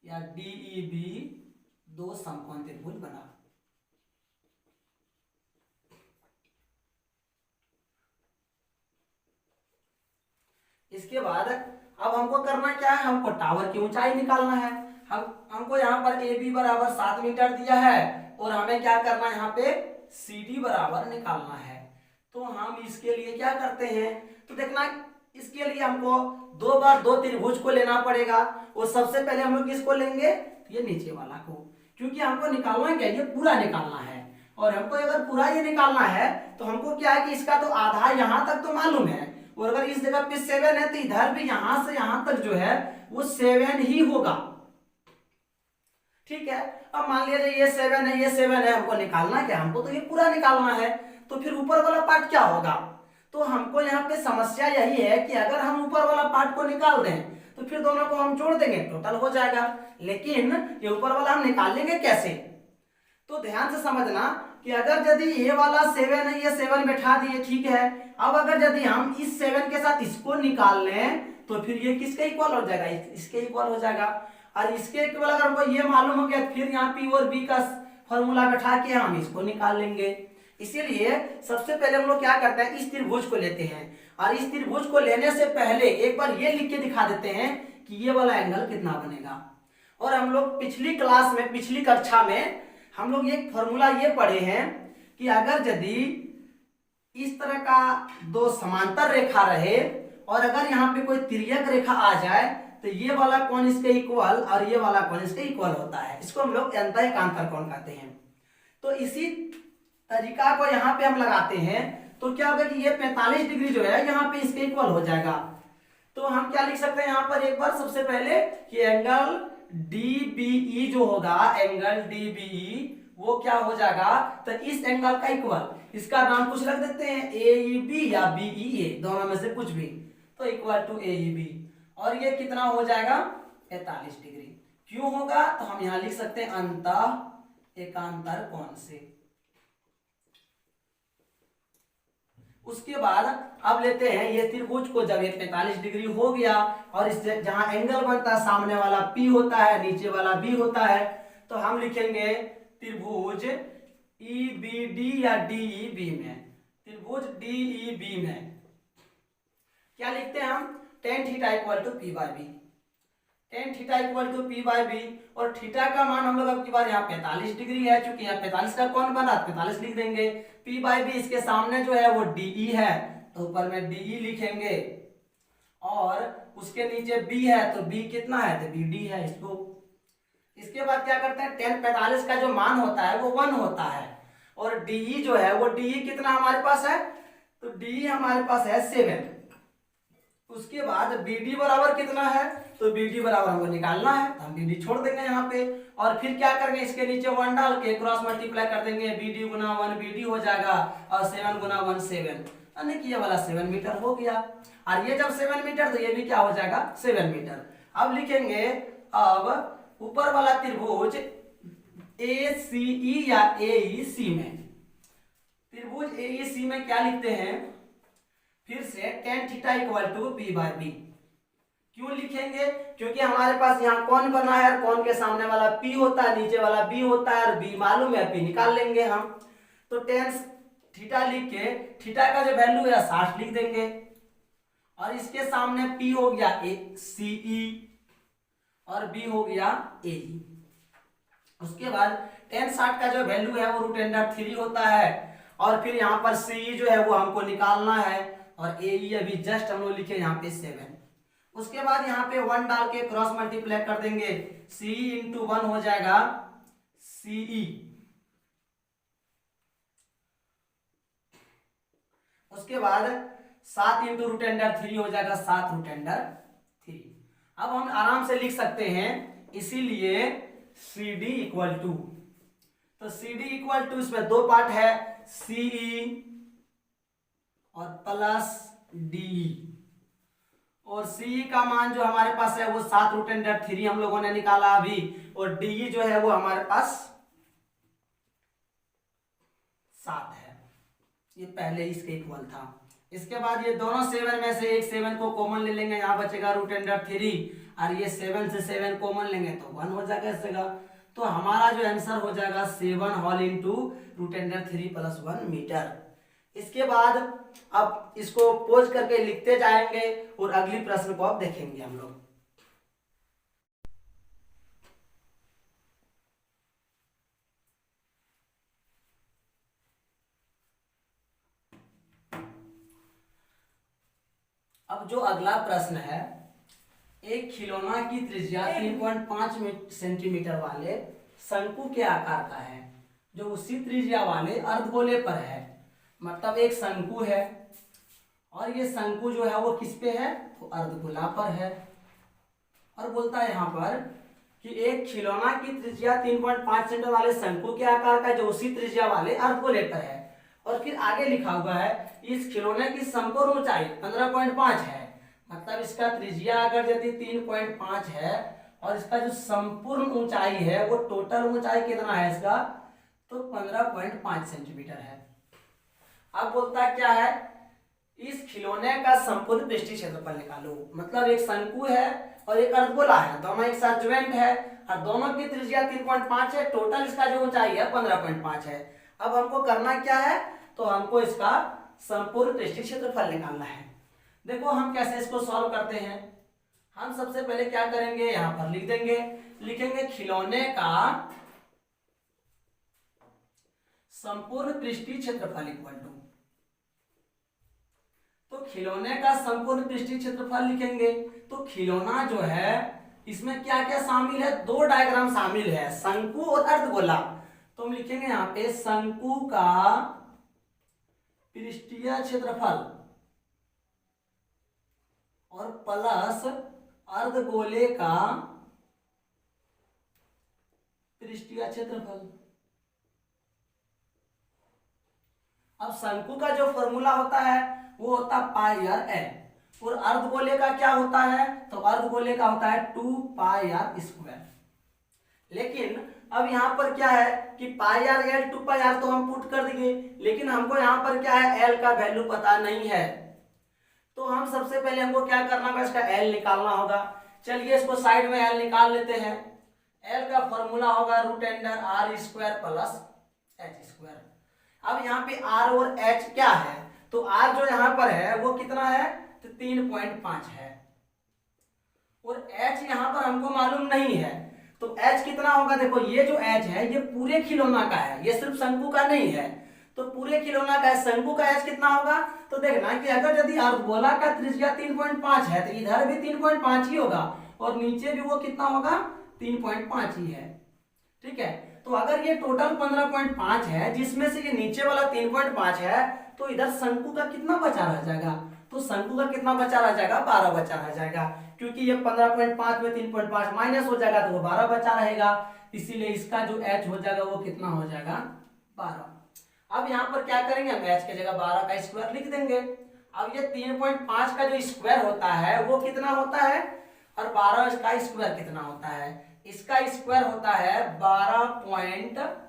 या DEB दो समकोण त्रिभुज बना। इसके बाद अब हमको करना क्या है, हमको टावर की ऊंचाई निकालना है। हमको यहाँ पर ए बी बराबर 7 मीटर दिया है, और हमें क्या करना है, यहाँ पे सी डी बराबर निकालना है। तो हम इसके लिए क्या करते हैं, तो देखना इसके लिए हमको 2 बार 2 त्रिभुज को लेना पड़ेगा। और सबसे पहले हम लोग किसको लेंगे, ये नीचे वाला को, क्योंकि हमको निकालना क्या, ये पूरा निकालना है। और हमको अगर पूरा ये निकालना है तो हमको क्या है कि इसका तो आधा यहाँ तक तो मालूम है, और अगर इस जगह पे 7 है तो इधर भी यहां से यहां तक जो है वो 7 ही होगा। ठीक है, अब मान लीजिए ये 7 है, ये 7 है, हमको निकालना क्या, हमको तो ये पूरा निकालना है। तो फिर ऊपर वाला पार्ट क्या होगा, तो हमको यहाँ पे समस्या यही है कि अगर हम ऊपर वाला पार्ट को निकाल दें तो फिर दोनों को हम जोड़ देंगे, टोटल हो जाएगा। लेकिन ये ऊपर वाला हम निकाल लेंगे कैसे, तो ध्यान से समझना कि अगर यदि ये वाला 7 है, ये 7 बैठा दिए, ठीक है। अब अगर यदि हम इस 7 के साथ इसको निकाल लें तो फिर ये किसके इक्वल हो जाएगा, इसके इक्वल हो जाएगा। और इसके इक्वल अगर हमको ये मालूम हो गया, फिर यहाँ पी और बी का फॉर्मूला बैठा के हम इसको निकाल लेंगे। इसीलिए सबसे पहले हम लोग क्या करते हैं, इस त्रिभुज को लेते हैं, और इस त्रिभुज को लेने से पहले एक बार ये लिख के दिखा देते हैं कि ये वाला एंगल कितना बनेगा। और हम लोग पिछली क्लास में, पिछली कक्षा में हम लोग एक फॉर्मूला ये पढ़े हैं कि अगर यदि इस तरह का 2 समांतर रेखा रहे और अगर यहाँ पे कोई तिर्यक रेखा आ जाए तो ये वाला कोण इसके इक्वल और ये वाला कोण इसके इक्वल होता है। इसको हम लोग अंतःएकांतर कोण कहते हैं। तो इसी तरीका को यहाँ पे हम लगाते हैं तो क्या होगा कि ये 45 डिग्री जो है यहाँ पे इसके इक्वल हो जाएगा। तो हम क्या लिख सकते हैं यहाँ पर, एक बार सबसे पहले कि एंगल DBE जो होगा, एंगल DBE वो क्या हो जाएगा, तो इस एंगल का इक्वल, इसका नाम कुछ रख देते हैं AEB या BEA, दोनों में से कुछ भी, तो इक्वल टू AEB। और ये कितना हो जाएगा, 45 डिग्री। क्यों होगा, तो हम यहां लिख सकते हैं अंतःएकांतर कोण से। उसके बाद अब लेते हैं ये त्रिभुज को, जब ये 45 डिग्री हो गया और इस जहां एंगल बनता है सामने वाला P होता है, नीचे वाला B होता है, तो हम लिखेंगे त्रिभुज EBD या DEB में, त्रिभुज DEB में क्या लिखते हैं हम, tan theta equal to P by B, tan theta equal to P by B। और थीटा का मान हम लोग अब की बार यहाँ 45 डिग्री है, चूंकि यहाँ 45 का कोण बना 45 लिख देंगे। P बाय B इसके सामने जो है वो DE है, तो ऊपर में DE लिखेंगे, और उसके नीचे B है तो B कितना है, तो BD है इसको। इसके बाद क्या करते हैं, tan 45 का जो मान होता है वो 1 होता है, और DE जो है वो DE कितना हमारे पास है, तो DE हमारे पास है 7। उसके बाद BD बराबर कितना है, तो BD बराबर हमको निकालना है, तो हम BD छोड़ देंगे यहाँ पे, और फिर क्या करेंगे, इसके नीचे 1 डाल के क्रॉस मल्टीप्लाई कर देंगे, BD गुना 1 BD हो जाएगा, और 7 गुना 1 7, यानी कि ये वाला 7 मीटर हो गया। और ये जब 7 मीटर तो ये भी क्या हो जाएगा, 7 मीटर। अब लिखेंगे, अब ऊपर वाला त्रिभुज ACE या AEC में, त्रिभुज AEC में क्या लिखते हैं, फिर से tan theta equal to P by B। क्यों लिखेंगे, क्योंकि हमारे पास यहाँ कौन बना है, कौन के सामने वाला P होता है, नीचे वाला B होता है, और B मालूम है, P निकाल लेंगे हम। तो tan थीटा लिख के थीटा का जो वैल्यू है 60 लिख देंगे, और इसके सामने P हो गया CE और B हो गया AE। उसके बाद tan 60 का जो वैल्यू है वो √3 होता है, और फिर यहाँ पर CE जो है वो हमको निकालना है, और AE अभी जस्ट हम लोग लिखे यहाँ पे 7। उसके बाद यहाँ पे 1 डाल के क्रॉस मल्टीप्लाई कर देंगे, CE इंटू 1 हो जाएगा CE। उसके बाद 7 इंटू रूट अंडर 3 हो जाएगा 7 रूट अंडर 3। अब हम आराम से लिख सकते हैं, इसीलिए सी डी इक्वल टू, तो सी डी इक्वल टू इसमें दो पार्ट है, सीई और प्लस डी। और सीई का मान जो हमारे पास है वो 7 रूट अंडर 3 हम लोगों ने निकाला अभी, और डी जो है वो हमारे पास 7 है, ये पहले इसके इक्वल था। इसके बाद ये दोनों 7 में से एक 7 को कॉमन ले लेंगे, यहाँ बचेगा रूट अंडर 3, और ये 7 से 7 कॉमन लेंगे तो 1 हो जाएगा इस जगह। तो हमारा जो आंसर हो जाएगा 7 whole into root under 3 plus 1 metre. इसके बाद अब इसको पोज करके लिखते जाएंगे और अगली प्रश्न को अब देखेंगे हम लोग। अब जो अगला प्रश्न है, एक खिलौना की त्रिज्या 3.5 सेंटीमीटर वाले शंकु के आकार का है, जो उसी त्रिज्या वाले अर्धगोले पर है। मतलब एक शंकु है और ये शंकु जो है वो किस पे है, तो अर्धगोला पर है। और बोलता है यहाँ पर कि एक खिलौना की त्रिज्या 3.5 सेंटीमीटर वाले शंकु के आकार का, जो उसी त्रिज्या वाले अर्धगोले पर है। और फिर आगे लिखा हुआ है इस खिलौने की संपूर्ण ऊंचाई 15.5 है। मतलब इसका त्रिज्या अगर यदि 3.5 है और इसका जो संपूर्ण ऊंचाई है वो टोटल ऊंचाई कितना है इसका, तो 15.5 सेंटीमीटर है। अब बोलता क्या है, इस खिलौने का संपूर्ण पृष्ठीय क्षेत्रफल निकालो। मतलब एक शंकु है और एक अर्धगोला है, दोनों एक साथ ज्वाइंट है और दोनों की त्रिज्या 3.5 है, टोटल इसका जो ऊंचाई है 15.5 है। अब हमको करना क्या है, तो हमको इसका संपूर्ण पृष्ठीय क्षेत्रफल निकालना है। देखो हम कैसे इसको सॉल्व करते हैं। हम सबसे पहले क्या करेंगे, यहां पर लिख देंगे, लिखेंगे खिलौने का संपूर्ण पृष्ठीय क्षेत्रफल इक्वल टू, तो खिलौने का संपूर्ण पृष्ठीय क्षेत्रफल लिखेंगे। तो खिलौना जो है इसमें क्या क्या शामिल है, दो डायग्राम शामिल है, शंकु और अर्धगोला। तो हम लिखेंगे यहां पे शंकु का पृष्ठीय क्षेत्रफल और प्लस अर्धगोले का पृष्ठीय क्षेत्रफल। अब शंकु का जो फॉर्मूला होता है वो होता है पाई आर एल, और अर्धगोले का क्या होता है, तो अर्धगोले का होता है 2 पाई आर स्क्वायर। लेकिन अब यहाँ पर क्या है कि पाई आर एल 2 पाई आर तो हम पुट कर देंगे, लेकिन हमको यहाँ पर क्या है, एल का वैल्यू पता नहीं है। तो हम सबसे पहले हमको क्या करना होगा, इसका एल निकालना होगा। चलिए इसको साइड में एल निकाल लेते हैं। एल का फॉर्मूला होगा root under R square plus H square. अब यहाँ पे आर और एच क्या है, तो आर जो यहाँ पर है वो कितना है, तो 3.5 है, और एच यहाँ पर हमको मालूम नहीं है। तो एच कितना होगा, देखो ये जो एच है ये पूरे खिलौना का है, ये सिर्फ शंकु का नहीं है। तो पूरे खिलौना का शंकु का एच कितना होगा, तो देखना कि अगर यदि अर्धगोला का त्रिज्या 3.5 है तो इधर भी 3.5 ही होगा और नीचे भी वो कितना होगा, 3.5 ही है। ठीक है, तो अगर ये टोटल 15.5 है जिसमें से ये नीचे वाला 3.5 है, तो इधर शंकु का कितना बचा रह जाएगा, तो शंकु का कितना बचा रह जाएगा, 12 बचा रह जाएगा। क्योंकि ये 15.5 में 3.5 माइनस हो जाएगा तो वो 12 बचा रहेगा, इसीलिए इसका जो एच हो जाएगा वो कितना हो जाएगा, 12। अब यहाँ पर क्या करेंगे, हम एच की जगह 12 का स्क्वायर लिख देंगे। अब ये 3.5 का जो स्क्वायर होता है वो कितना होता है, और 12 का स्क्वायर कितना होता है, इसका स्क्वायर होता है 12.5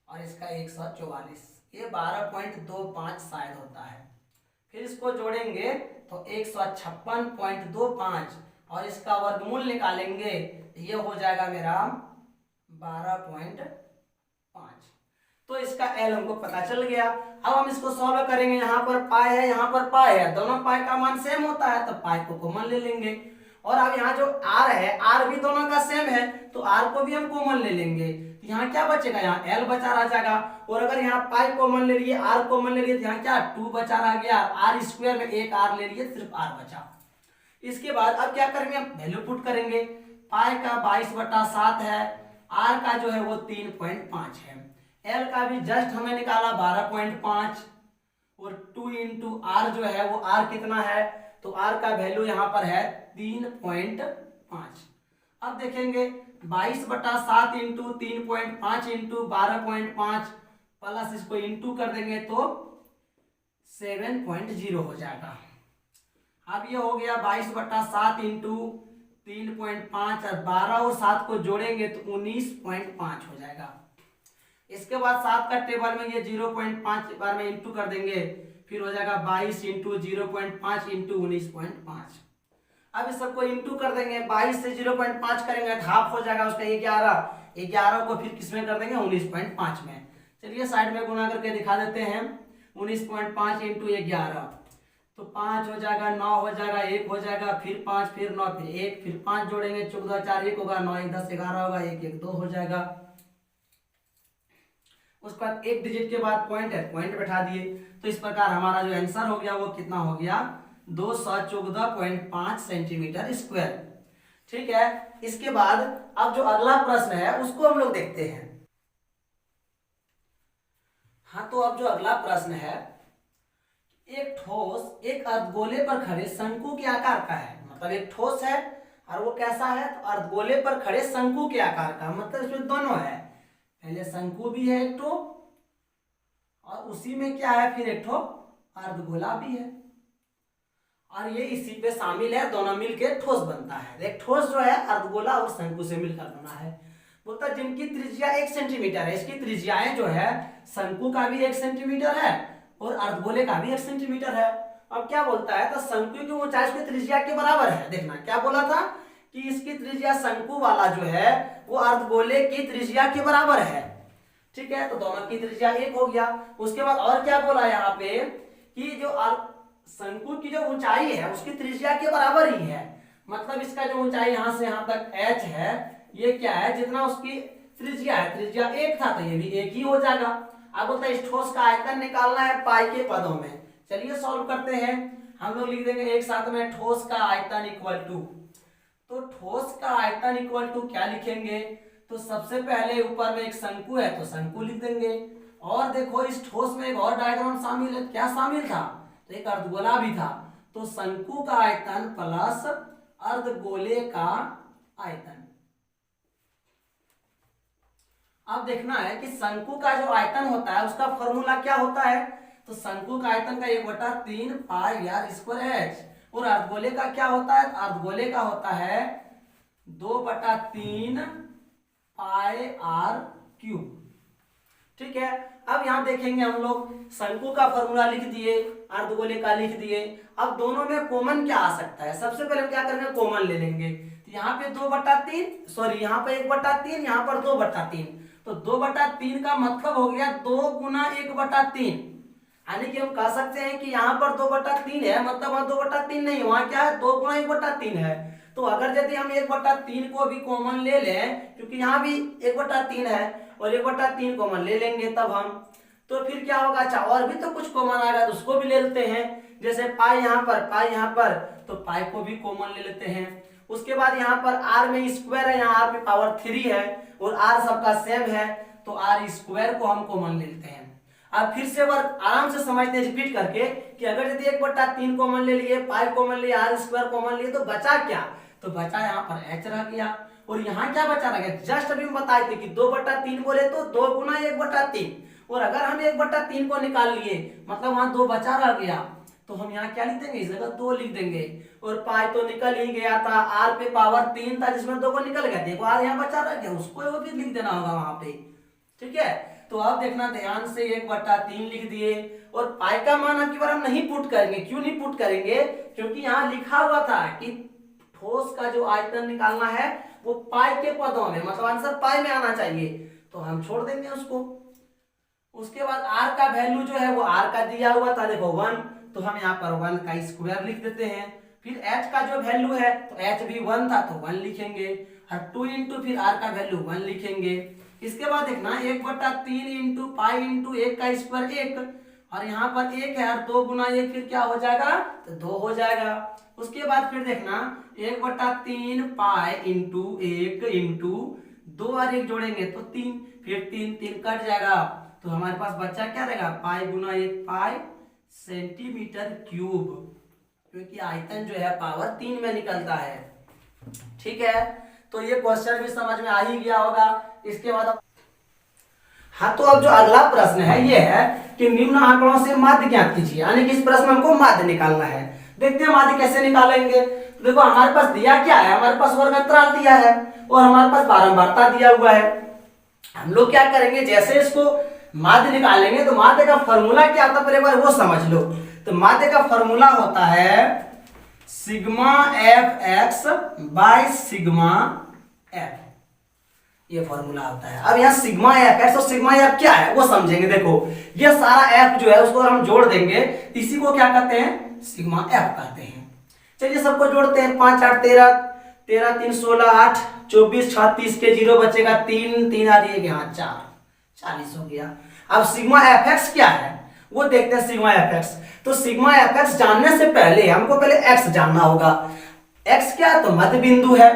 और इसका 144, ये 12.25 शायद होता है। फिर इसको जोड़ेंगे तो 156.25 और इसका वर्गमूल निकालेंगे, ये हो जाएगा मेरा 12.5। तो इसका एल हमको पता चल गया। अब हम इसको सॉल्व करेंगे, यहाँ पर पाई है यहाँ पर पाई है, दोनों पाई का मान सेम होता है तो पाई को कॉमन ले लेंगे। और अब यहाँ जो आर है, आर भी दोनों का सेम है तो आर को भी हम कॉमन ले लेंगे। यहाँ क्या बचेगा, यहाँ एल बचा रह जाएगा। और अगर यहाँ पाई कॉमन ले लिए, आर कॉमन ले लिए, तो यहाँ क्या 2 बचा रह गया, आर स्क्वायर में एक आर ले लिए, सिर्फ आर बचा। इसके बाद अब क्या करेंगे, वैल्यू पुट करेंगे। पाई का 22/7 है, आर का जो है वो 3.5 है, एल का भी जस्ट हमें निकाला 12.5 और 2 इंटू आर जो है वो आर कितना है, तो आर का वैल्यू यहाँ पर है 3.5। अब देखेंगे 22/7 इंटू 3.5 इंटू 12.5 प्लस इसको इंटू कर देंगे तो 7.0 हो जाएगा। अब ये हो गया 22/7 इंटू 3.5 और 12 और 7 को जोड़ेंगे तो 19.5 हो जाएगा। इसके बाद 7 का टेबल में ये 0.5 बार में इंटू कर देंगे, फिर हो जाएगा 22 इंटू 0.5 इंटू 19.5। अब इस सबको इंटू कर देंगे, 22 से 0.5 करेंगे तो हाफ हो जाएगा उसका 11 को फिर किसमें कर देंगे 19.5 में। चलिए साइड में गुना करके दिखा देते हैं। 19.5 इंटू 11 तो 5 हो जाएगा, 9 हो जाएगा, 1 हो जाएगा, फिर 5 फिर 9 फिर 1 फिर 5 जोड़ेंगे 14 4 1 होगा, 9 1 10 11 होगा, 1 1 2 हो जाएगा। उसके बाद एक डिजिट के बाद पॉइंट है, पॉइंट बैठा दिए। तो इस प्रकार हमारा जो आंसर हो गया वो कितना हो गया 214.5 सेंटीमीटर स्क्वायर। ठीक है, इसके बाद अब जो अगला प्रश्न है उसको हम लोग देखते हैं। हाँ, तो अब जो अगला प्रश्न है, एक ठोस एक अर्धगोले पर खड़े शंकु के आकार का है। मतलब एक ठोस है और वो कैसा है, तो अर्धगोले पर खड़े शंकु के आकार का, मतलब इसमें दोनों है, पहले शंकु भी है एक ठो और उसी में क्या है फिर एक ठो अर्धगोला भी है और ये इसी पे शामिल है, दोनों मिलके ठोस बनता है। एक ठोस जो है अर्धगोला और शंकु से मिलकर बना है। बोलता जिनकी त्रिज्या 1 सेंटीमीटर है, इसकी त्रिज्याएं जो है शंकु का भी 1 सेंटीमीटर है और अर्धगोले का भी 1 सेंटीमीटर है। अब क्या बोलता है, तो शंकु की ऊंचाई उसकी त्रिज्या के बराबर है। देखना क्या बोला था कि इसकी त्रिज्या शंकु वाला जो है वो अर्धगोले की त्रिज्या के बराबर है। ठीक है, तो दोनों की त्रिज्या 1 हो गया। उसके बाद और क्या बोला यहाँ पे कि जो शंकु की जो ऊंचाई है उसकी त्रिज्या के बराबर ही है। मतलब इसका जो ऊंचाई यहाँ से यहाँ तक h है, ये क्या है, जितना उसकी त्रिज्या है, त्रिज्या 1 था तो ये भी 1 ही हो जाएगा। अब बोलता है इस ठोस का आयतन निकालना है पाई के पदों में। चलिए सॉल्व करते हैं। हम लोग लिख देंगे एक साथ में ठोस का आयतन इक्वल टू, तो ठोस का आयतन इक्वल टू क्या लिखेंगे, तो सबसे पहले ऊपर में एक शंकु है तो शंकु लिख देंगे। और देखो इस ठोस में एक और डायग्राम शामिल है, क्या शामिल था, तो एक अर्धगोला भी था, तो शंकु का आयतन प्लस अर्धगोले का आयतन। अब देखना है कि शंकु का जो आयतन होता है उसका फॉर्मूला क्या होता है, तो शंकु का आयतन का 1/3 पाई आर स्क्वायर एच और अर्धगोले का क्या होता है, अर्धगोले का होता है 2/3 पाई आर क्यूब। ठीक है, अब यहाँ देखेंगे हम लोग शंकु का फॉर्मूला लिख दिए, अर्धगोले का लिख दिए। अब दोनों में कॉमन क्या आ सकता है, सबसे पहले क्या करेंगे कॉमन ले लेंगे। तो यहाँ पे 2/3 सॉरी यहाँ पे 1/3, यहाँ पर 2/3, तो 2/3 का मतलब हो गया 2 गुना 1/3, यानी कि हम कह सकते हैं कि यहाँ पर 2/3 है, मतलब वहां 2/3 नहीं, वहां क्या है 2 गुना 1/3 है। तो अगर यदि हम 1/3 को भी कॉमन ले लें, क्योंकि यहाँ भी 1/3 है और 1/3 कॉमन ले लेंगे तब हम, तो फिर क्या होगा, अच्छा और भी तो कुछ कॉमन आएगा तो उसको भी ले लेते हैं। जैसे पाई यहाँ पर, तो पाई को भी कॉमन ले लेते हैं। उसके बाद यहाँ पर आर में स्क्वायर है, यहाँ आर में पावर 3 है और आर सबका सेम है, तो आर स्क्वायर को हम कॉमन ले लेते हैं। अब फिर से बार आराम से समझते हैं रिपीट करके कि अगर यदि 1/3 कॉमन ले लिए, पाई कॉमन लिए, आर स्क्वायर कॉमन लिए, तो बचा क्या, तो बचा यहाँ पर h रह गया और यहाँ क्या बचा रह गया, जस्ट अभी हम बताए थे कि 2/3 बोले तो 2 गुना 1/3, और अगर हम 1/3 को निकाल लिए मतलब वहां 2 बचा रह गया, तो हम यहाँ क्या लिख देंगे, इस जगह 2 लिख देंगे। और पाई तो निकल ही गया था, आर पे पावर 3 था जिसमें 2 को निकल गया, देखो आर यहाँ बचा रह गया, उसको वो भी लिख देना होगा वहां पे। ठीक है, तो अब देखना ध्यान से 1/3 लिख दिए और पाई का मान अब की बार हम नहीं पुट करेंगे। क्यों नहीं पुट करेंगे, क्योंकि यहाँ लिखा हुआ था कि ठोस का जो आयतन निकालना है वो पाई के पदों में, मतलब आंसर पाई में आना चाहिए, तो हम छोड़ देंगे उसको। उसके बाद आर का वैल्यू जो है वो आर का दिया हुआ था, देखो 1, तो हम यहाँ पर 1 का स्क्वायर लिख देते हैं। फिर h का जो वैल्यू है तो h भी 1 था तो 1 लिखेंगे और 2 इंटू फिर r का वैल्यू 1 लिखेंगे। इसके बाद देखना 1/3 इंटू पाई इंटू 1 का स्क्वायर 1, और यहाँ पर 1 है और 2 गुना 1 फिर क्या हो जाएगा, तो 2 हो जाएगा। उसके बाद फिर देखना 1/3 पाई इंटू 1 इंटू 2 और 1 जोड़ेंगे तो 3, फिर 3 3 कट जाएगा, तो हमारे पास बच्चा क्या रहेगा, पाई गुना 1 पाई सेंटीमीटर क्यूब, क्योंकि आयतन जो है पावर 3 में निकलता है। ठीक है, तो ये क्वेश्चन भी समझ में आ ही गया होगा। इसके बाद हाँ, तो अब जो अगला प्रश्न है ये है कि निम्न आंकड़ों से माध्य ज्ञात कीजिए, यानी कि इस प्रश्न में हमको माध्य निकालना है। देखते हैं माध्य कैसे निकालेंगे। तो देखो हमारे पास दिया क्या है, हमारे पास वर्ग अंतराल दिया है और हमारे पास बारंबारता दिया हुआ है। हम लोग क्या करेंगे, जैसे इसको माध्य निकालेंगे तो माध्य का फॉर्मूला क्या होता है पहले बार वो समझ लो। तो माध्य का फॉर्मूला होता है sigma F x by sigma F, ये फॉर्मूला होता है। अब यहाँ सिग्मा एफ एक्स और सिग्मा एफ क्या है वो समझेंगे। देखो ये सारा एफ जो है उसको हम जोड़ देंगे, इसी को क्या कहते हैं, सिग्मा एफ कहते हैं। चलिए सबको जोड़ते हैं, 5 8 13, 13 3 16 8 24 36 के 0 बचेगा 3 3 आ रही है यहाँ 4, 40 हो गया। अब सिग्मा एफ एक्स क्या है वो देखते हैं। सिग्मा एफ एक्स, तो सिग्मा एफ एक्स जानने से पहले हमको पहले एक्स जानना होगा। एक्स क्या है, तो मध्य बिंदु है।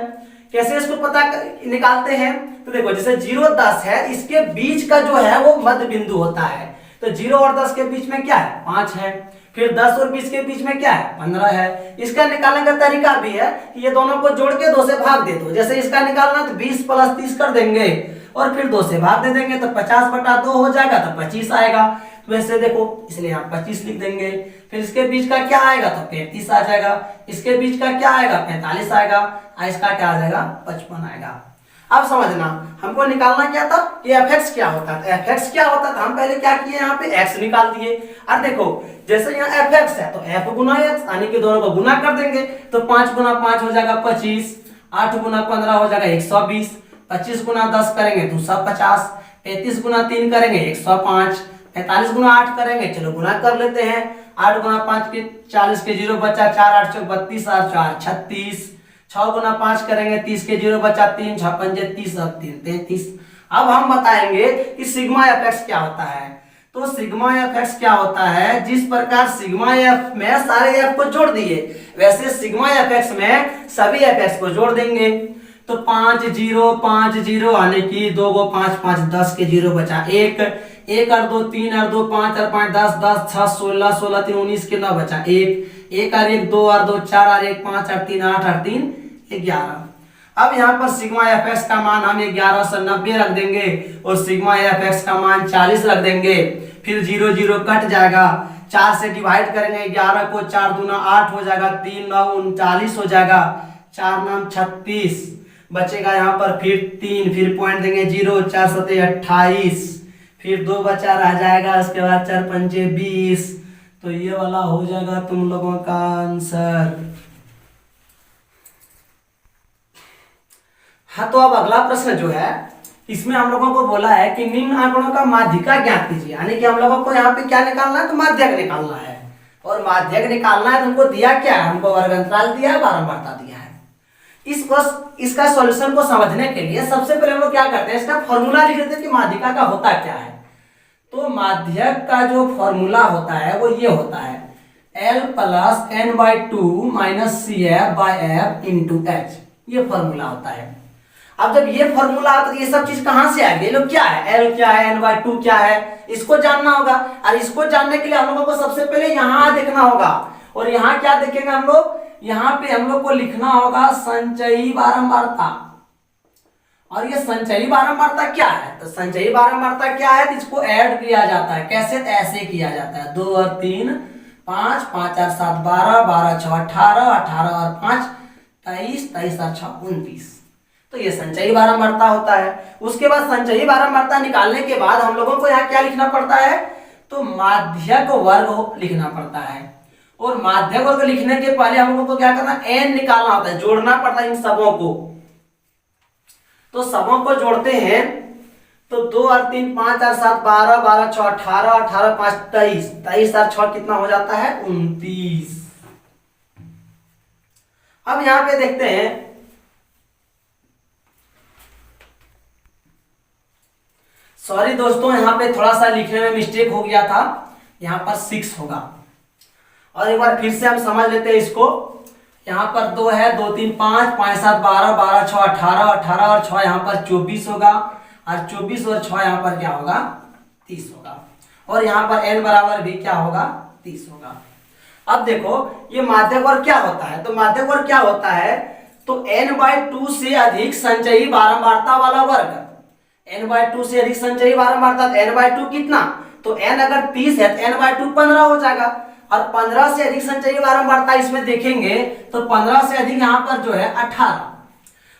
कैसे इसको पता निकालते हैं, तो देखो जैसे 0 10 है, इसके बीच का जो है वो मध्य बिंदु होता है। तो 0 और 10 के बीच में क्या है, 5 है। फिर 10 और 20 के बीच में क्या है, 15 है। इसका निकालने का तरीका भी है कि ये दोनों को जोड़ के 2 से भाग दे दो। जैसे इसका निकालना तो 20 + 30 कर देंगे और फिर 2 से भाग दे देंगे तो 50/2 हो जाएगा, तो 25 आएगा। तो वैसे देखो इसलिए हम 25 लिख देंगे। फिर इसके बीच का क्या आएगा, तो 35 आ जाएगा। इसके बीच का क्या आएगा, 45 आएगा। और इसका क्या आ जाएगा, 55 आएगा। अब समझना हमको निकालना क्या था कि fx क्या होता है। fx क्या होता था, हम पहले क्या किए, यहाँ पे x निकाल दिए। और देखो जैसे यहाँ fx है तो f गुना x, यानी कि दोनों को गुना कर देंगे तो 5 गुना 5 हो जाएगा 25, 8 गुना 15 हो जाएगा 120, 25 गुना 10 करेंगे 250, 35 गुना 3 करेंगे 105, 45 गुना 8 करेंगे, चलो गुना कर लेते हैं। 8 गुना 5 के 40 के 0 बचा, 4 8 32 और 4 36, 6 गुना 5 करेंगे 30 के 0 बचा, 3 6 5 30 और 3 33। अब हम बताएंगे कि सिग्मा एफ एक्स क्या होता है। तो सिग्मा एफ एक्स क्या होता है, जिस प्रकार सिग्मा एफ में सारे एफ को जोड़ दिए वैसे सिग्मा एफ एक्स में सभी एफ एक्स को जोड़ देंगे। तो 5 0 5 0 आने की 2 को 5 5 10 के 0 बचा 1, 1 और 2 3 और 2 5 और 5 10 10 6 16 16 3 19 के 9 बचा 1, 1 और 1 2 और 2 4 और 1 5 और 3 8 और 3 11। अब यहाँ पर सिग्मा एफ एक्स का मान हम 1190 रख देंगे और सिग्मा एफ एक्स का मान 40 रख देंगे। फिर 0 0 कट जाएगा, 4 से डिवाइड करेंगे 11 को, 4 दूना 8 हो जाएगा, 3 9 39 हो जाएगा, 4 9 36 बचेगा यहाँ पर। फिर 3, फिर पॉइंट देंगे 0, 4 7 28, फिर 2 बचा रह जाएगा। उसके बाद 4 5 20। तो ये वाला हो जाएगा तुम लोगों का आंसर। हाँ, तो अब अगला प्रश्न जो है इसमें हम लोगों को बोला है कि निम्न आंकड़ों का माध्यिका ज्ञात कीजिए, यानी कि हम लोगों को यहाँ पे क्या निकालना है, तो माध्यक निकालना है। और माध्यक निकालना है तो हमको दिया क्या है, हमको वर्ग अंतराल दिया है, बारंबारता दिया है। इसका सॉल्यूशन को समझने के लिए सबसे पहले हम लोग क्या करते हैं, इसका फॉर्मूला लिख देते हैं कि माध्यिका का होता क्या है। तो माध्यक का जो फॉर्मूला होता है वो ये होता है L + n/2 - CF/f × h, ये फॉर्मूला होता है। अब जब ये फॉर्मूला आता है तो ये सब चीज कहां से आ गई, लोग क्या है, L क्या है, n/2 क्या है, इसको जानना होगा। और इसको जानने के लिए हम लोगों को सबसे पहले यहाँ देखना होगा। और यहाँ क्या देखेंगे हम लोग, यहाँ पे हम लोग को लिखना होगा संचयी बारंबारता। और ये संचयी बारंबारता क्या है, तो संचयी बारंबारता क्या है, तो इसको ऐड किया जाता है। कैसे, तो ऐसे किया जाता है 2 और 3 5, 5 और 7 12, 12 6 18, 18 और 5 23, 23 और 6 29। तो ये संचयी बारंबारता होता है। उसके बाद संचयी बारंबारता निकालने के बाद हम लोगों को यहाँ क्या लिखना पड़ता है, तो माध्यक वर्ग लिखना पड़ता है। और माध्यक वर्ग लिखने के पहले हम लोगों को क्या करना, n निकालना होता है, जोड़ना पड़ता है इन सबों को। तो सबों को जोड़ते हैं तो 2 और 3 5 और 7 12, 12 6 18, 18 5 23, 23 और 6 कितना हो जाता है, 29। अब यहां पे देखते हैं, सॉरी दोस्तों यहाँ पे थोड़ा सा लिखने में मिस्टेक हो गया था, यहाँ पर 6 होगा। और एक बार फिर से हम समझ लेते हैं इसको। यहाँ पर 2 है, 2 3 5, 5 7 12, 12 6 18, 18 और 6 यहाँ पर 24 होगा, और 24 और 6 यहाँ पर क्या होगा 30 होगा, और यहाँ पर n बराबर भी क्या होगा 30 होगा। अब देखो ये माध्यक वर्ग क्या होता है, तो माध्यक वर्ग क्या होता है, तो n/2 से अधिक संचयी बारंबारता वाला वर्ग, n/2 से अधिक संचयी बारंबारता, n/2 कितना, तो n अगर 30 है तो n/2 15 हो जाएगा, और 15 से अधिक संचयी बारंबारता इसमें देखेंगे तो 15 से अधिक यहाँ पर जो है 18,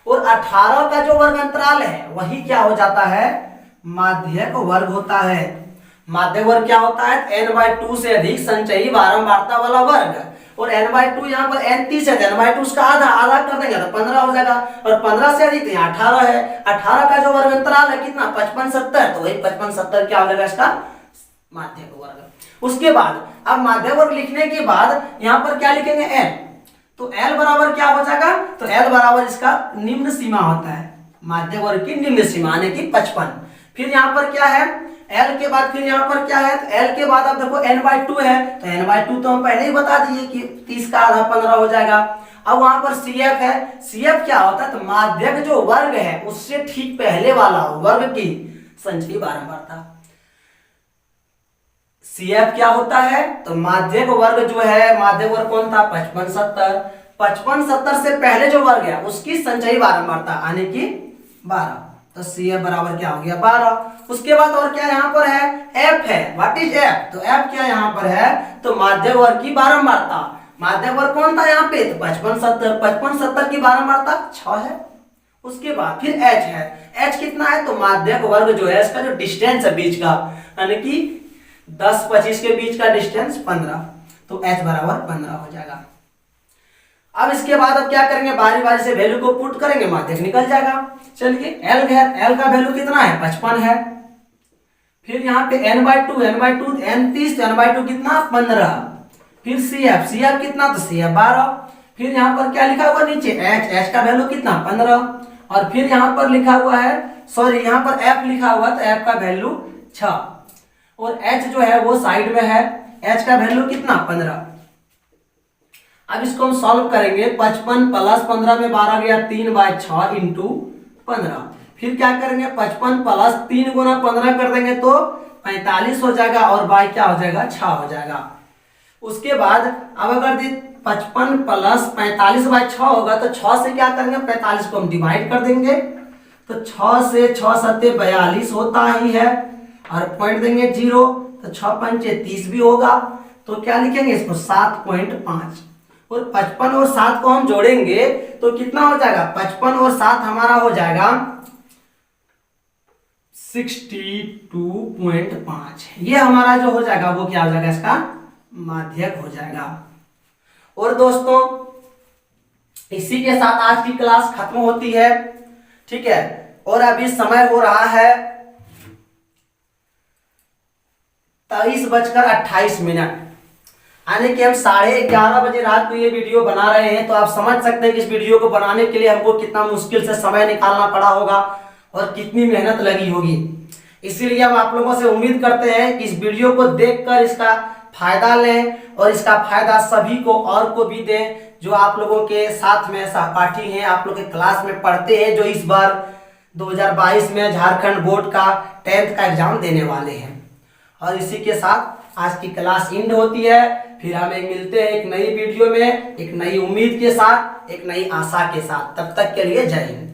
और 18 का जो वर्ग अंतराल है वही क्या हो जाता है माध्यक वर्ग होता है। माध्यक वर्ग क्या होता है, n/2 से अधिक संचयी बारंबारता वाला वर्ग, और n/2 यहाँ पर n 30 है तो n/2 उसका आधा आधा कर देंगे तो 15 हो जाएगा, और 15 से अधिक तो यहाँ 18 है, 18 का जो वर्ग अंतराल है कितना 55 70, तो वही 55 70 क्या हो जाएगा इसका माध्यक वर्ग। उसके बाद अब माध्यक वर्ग लिखने के बाद यहाँ पर क्या लिखेंगे l, तो l बराबर क्या हो जाएगा, तो l बराबर इसका निम्न सीमा होता है, माध्यक वर्ग की निम्न सीमा यानी कि 55। फिर यहाँ पर क्या है l के बाद, फिर यहाँ पर क्या है, तो l के बाद अब देखो n/2 है, तो n/2 तो हम पहले ही बता दिए कि 30 का आधा 15 हो जाएगा। अब वहां पर CF है, CF क्या होता है, तो माध्यक जो वर्ग है उससे ठीक पहले वाला वर्ग की संचयी बारंबारता। CF क्या होता है, तो माध्यक वर्ग जो है, माध्यक वर्ग कौन था 55 70, 55 70 से पहले जो वर्ग है उसकी संचयी बारंबारता यानी कि 12, तो CF बराबर क्या हो गया 12। उसके बाद और क्या यहाँ पर है F है, व्हाट इज F, तो F क्या यहाँ पर है, तो माध्यक वर्ग की बारंबारता, माध्यक वर्ग कौन था यहाँ पे, तो 55 70, 55 70 की बारंबारता 6 है। उसके बाद फिर H है, H कितना है, तो माध्यक वर्ग जो है इसका जो डिस्टेंस है बीच का यानी कि 10-25 के बीच का डिस्टेंस 15, तो h बराबर 15 हो जाएगा। अब इसके बाद अब क्या करेंगे, बारी बारी से वैल्यू को पुट करेंगे, माध्यक निकल जाएगा। चलिए l है, l का वैल्यू कितना है 55 है, फिर यहाँ पे n/2 n 30 तो n/2 कितना 15, फिर CF कितना, तो CF 12, फिर यहाँ पर क्या लिखा हुआ नीचे h का वैल्यू कितना 15, और फिर यहाँ पर लिखा हुआ है, सॉरी यहाँ पर f लिखा हुआ तो f का वैल्यू 6, और h जो है वो साइड में है, h का वैल्यू कितना 15। अब इसको हम सॉल्व करेंगे, 55 प्लस 15 में 12 गया 3/6 इंटू 15, फिर क्या करेंगे 55 प्लस 3 गुना 15 कर देंगे तो 45 हो जाएगा, और बाई क्या हो जाएगा 6 हो जाएगा। उसके बाद अब अगर 55 प्लस 45/6 होगा तो 6 से क्या करेंगे 45 को हम डिवाइड कर देंगे, तो 6 से 6 7 42 होता ही है, और पॉइंट देंगे 0, तो 6 पंचे 30 भी होगा, तो क्या लिखेंगे इसको 7.5, और 55 और 7 को हम जोड़ेंगे तो कितना हो जाएगा, 55 और 7 हमारा हो जाएगा 62.5, ये हमारा जो हो जाएगा वो क्या हो जाएगा इसका माध्यक हो जाएगा। और दोस्तों इसी के साथ आज की क्लास खत्म होती है, ठीक है, और अभी समय हो रहा है 23:28, यानी कि हम 11:30 बजे रात को ये वीडियो बना रहे हैं, तो आप समझ सकते हैं कि इस वीडियो को बनाने के लिए हमको कितना मुश्किल से समय निकालना पड़ा होगा और कितनी मेहनत लगी होगी। इसीलिए हम आप लोगों से उम्मीद करते हैं कि इस वीडियो को देखकर इसका फायदा लें, और इसका फायदा सभी को और को भी दें जो आप लोगों के साथ में सहपाठी हैं, आप लोग के क्लास में पढ़ते हैं, जो इस बार 2022 में झारखंड बोर्ड का 10th का एग्जाम देने वाले हैं। और इसी के साथ आज की क्लास एंड होती है, फिर हमें मिलते हैं एक नई वीडियो में, एक नई उम्मीद के साथ, एक नई आशा के साथ। तब तक के लिए जय हिंद।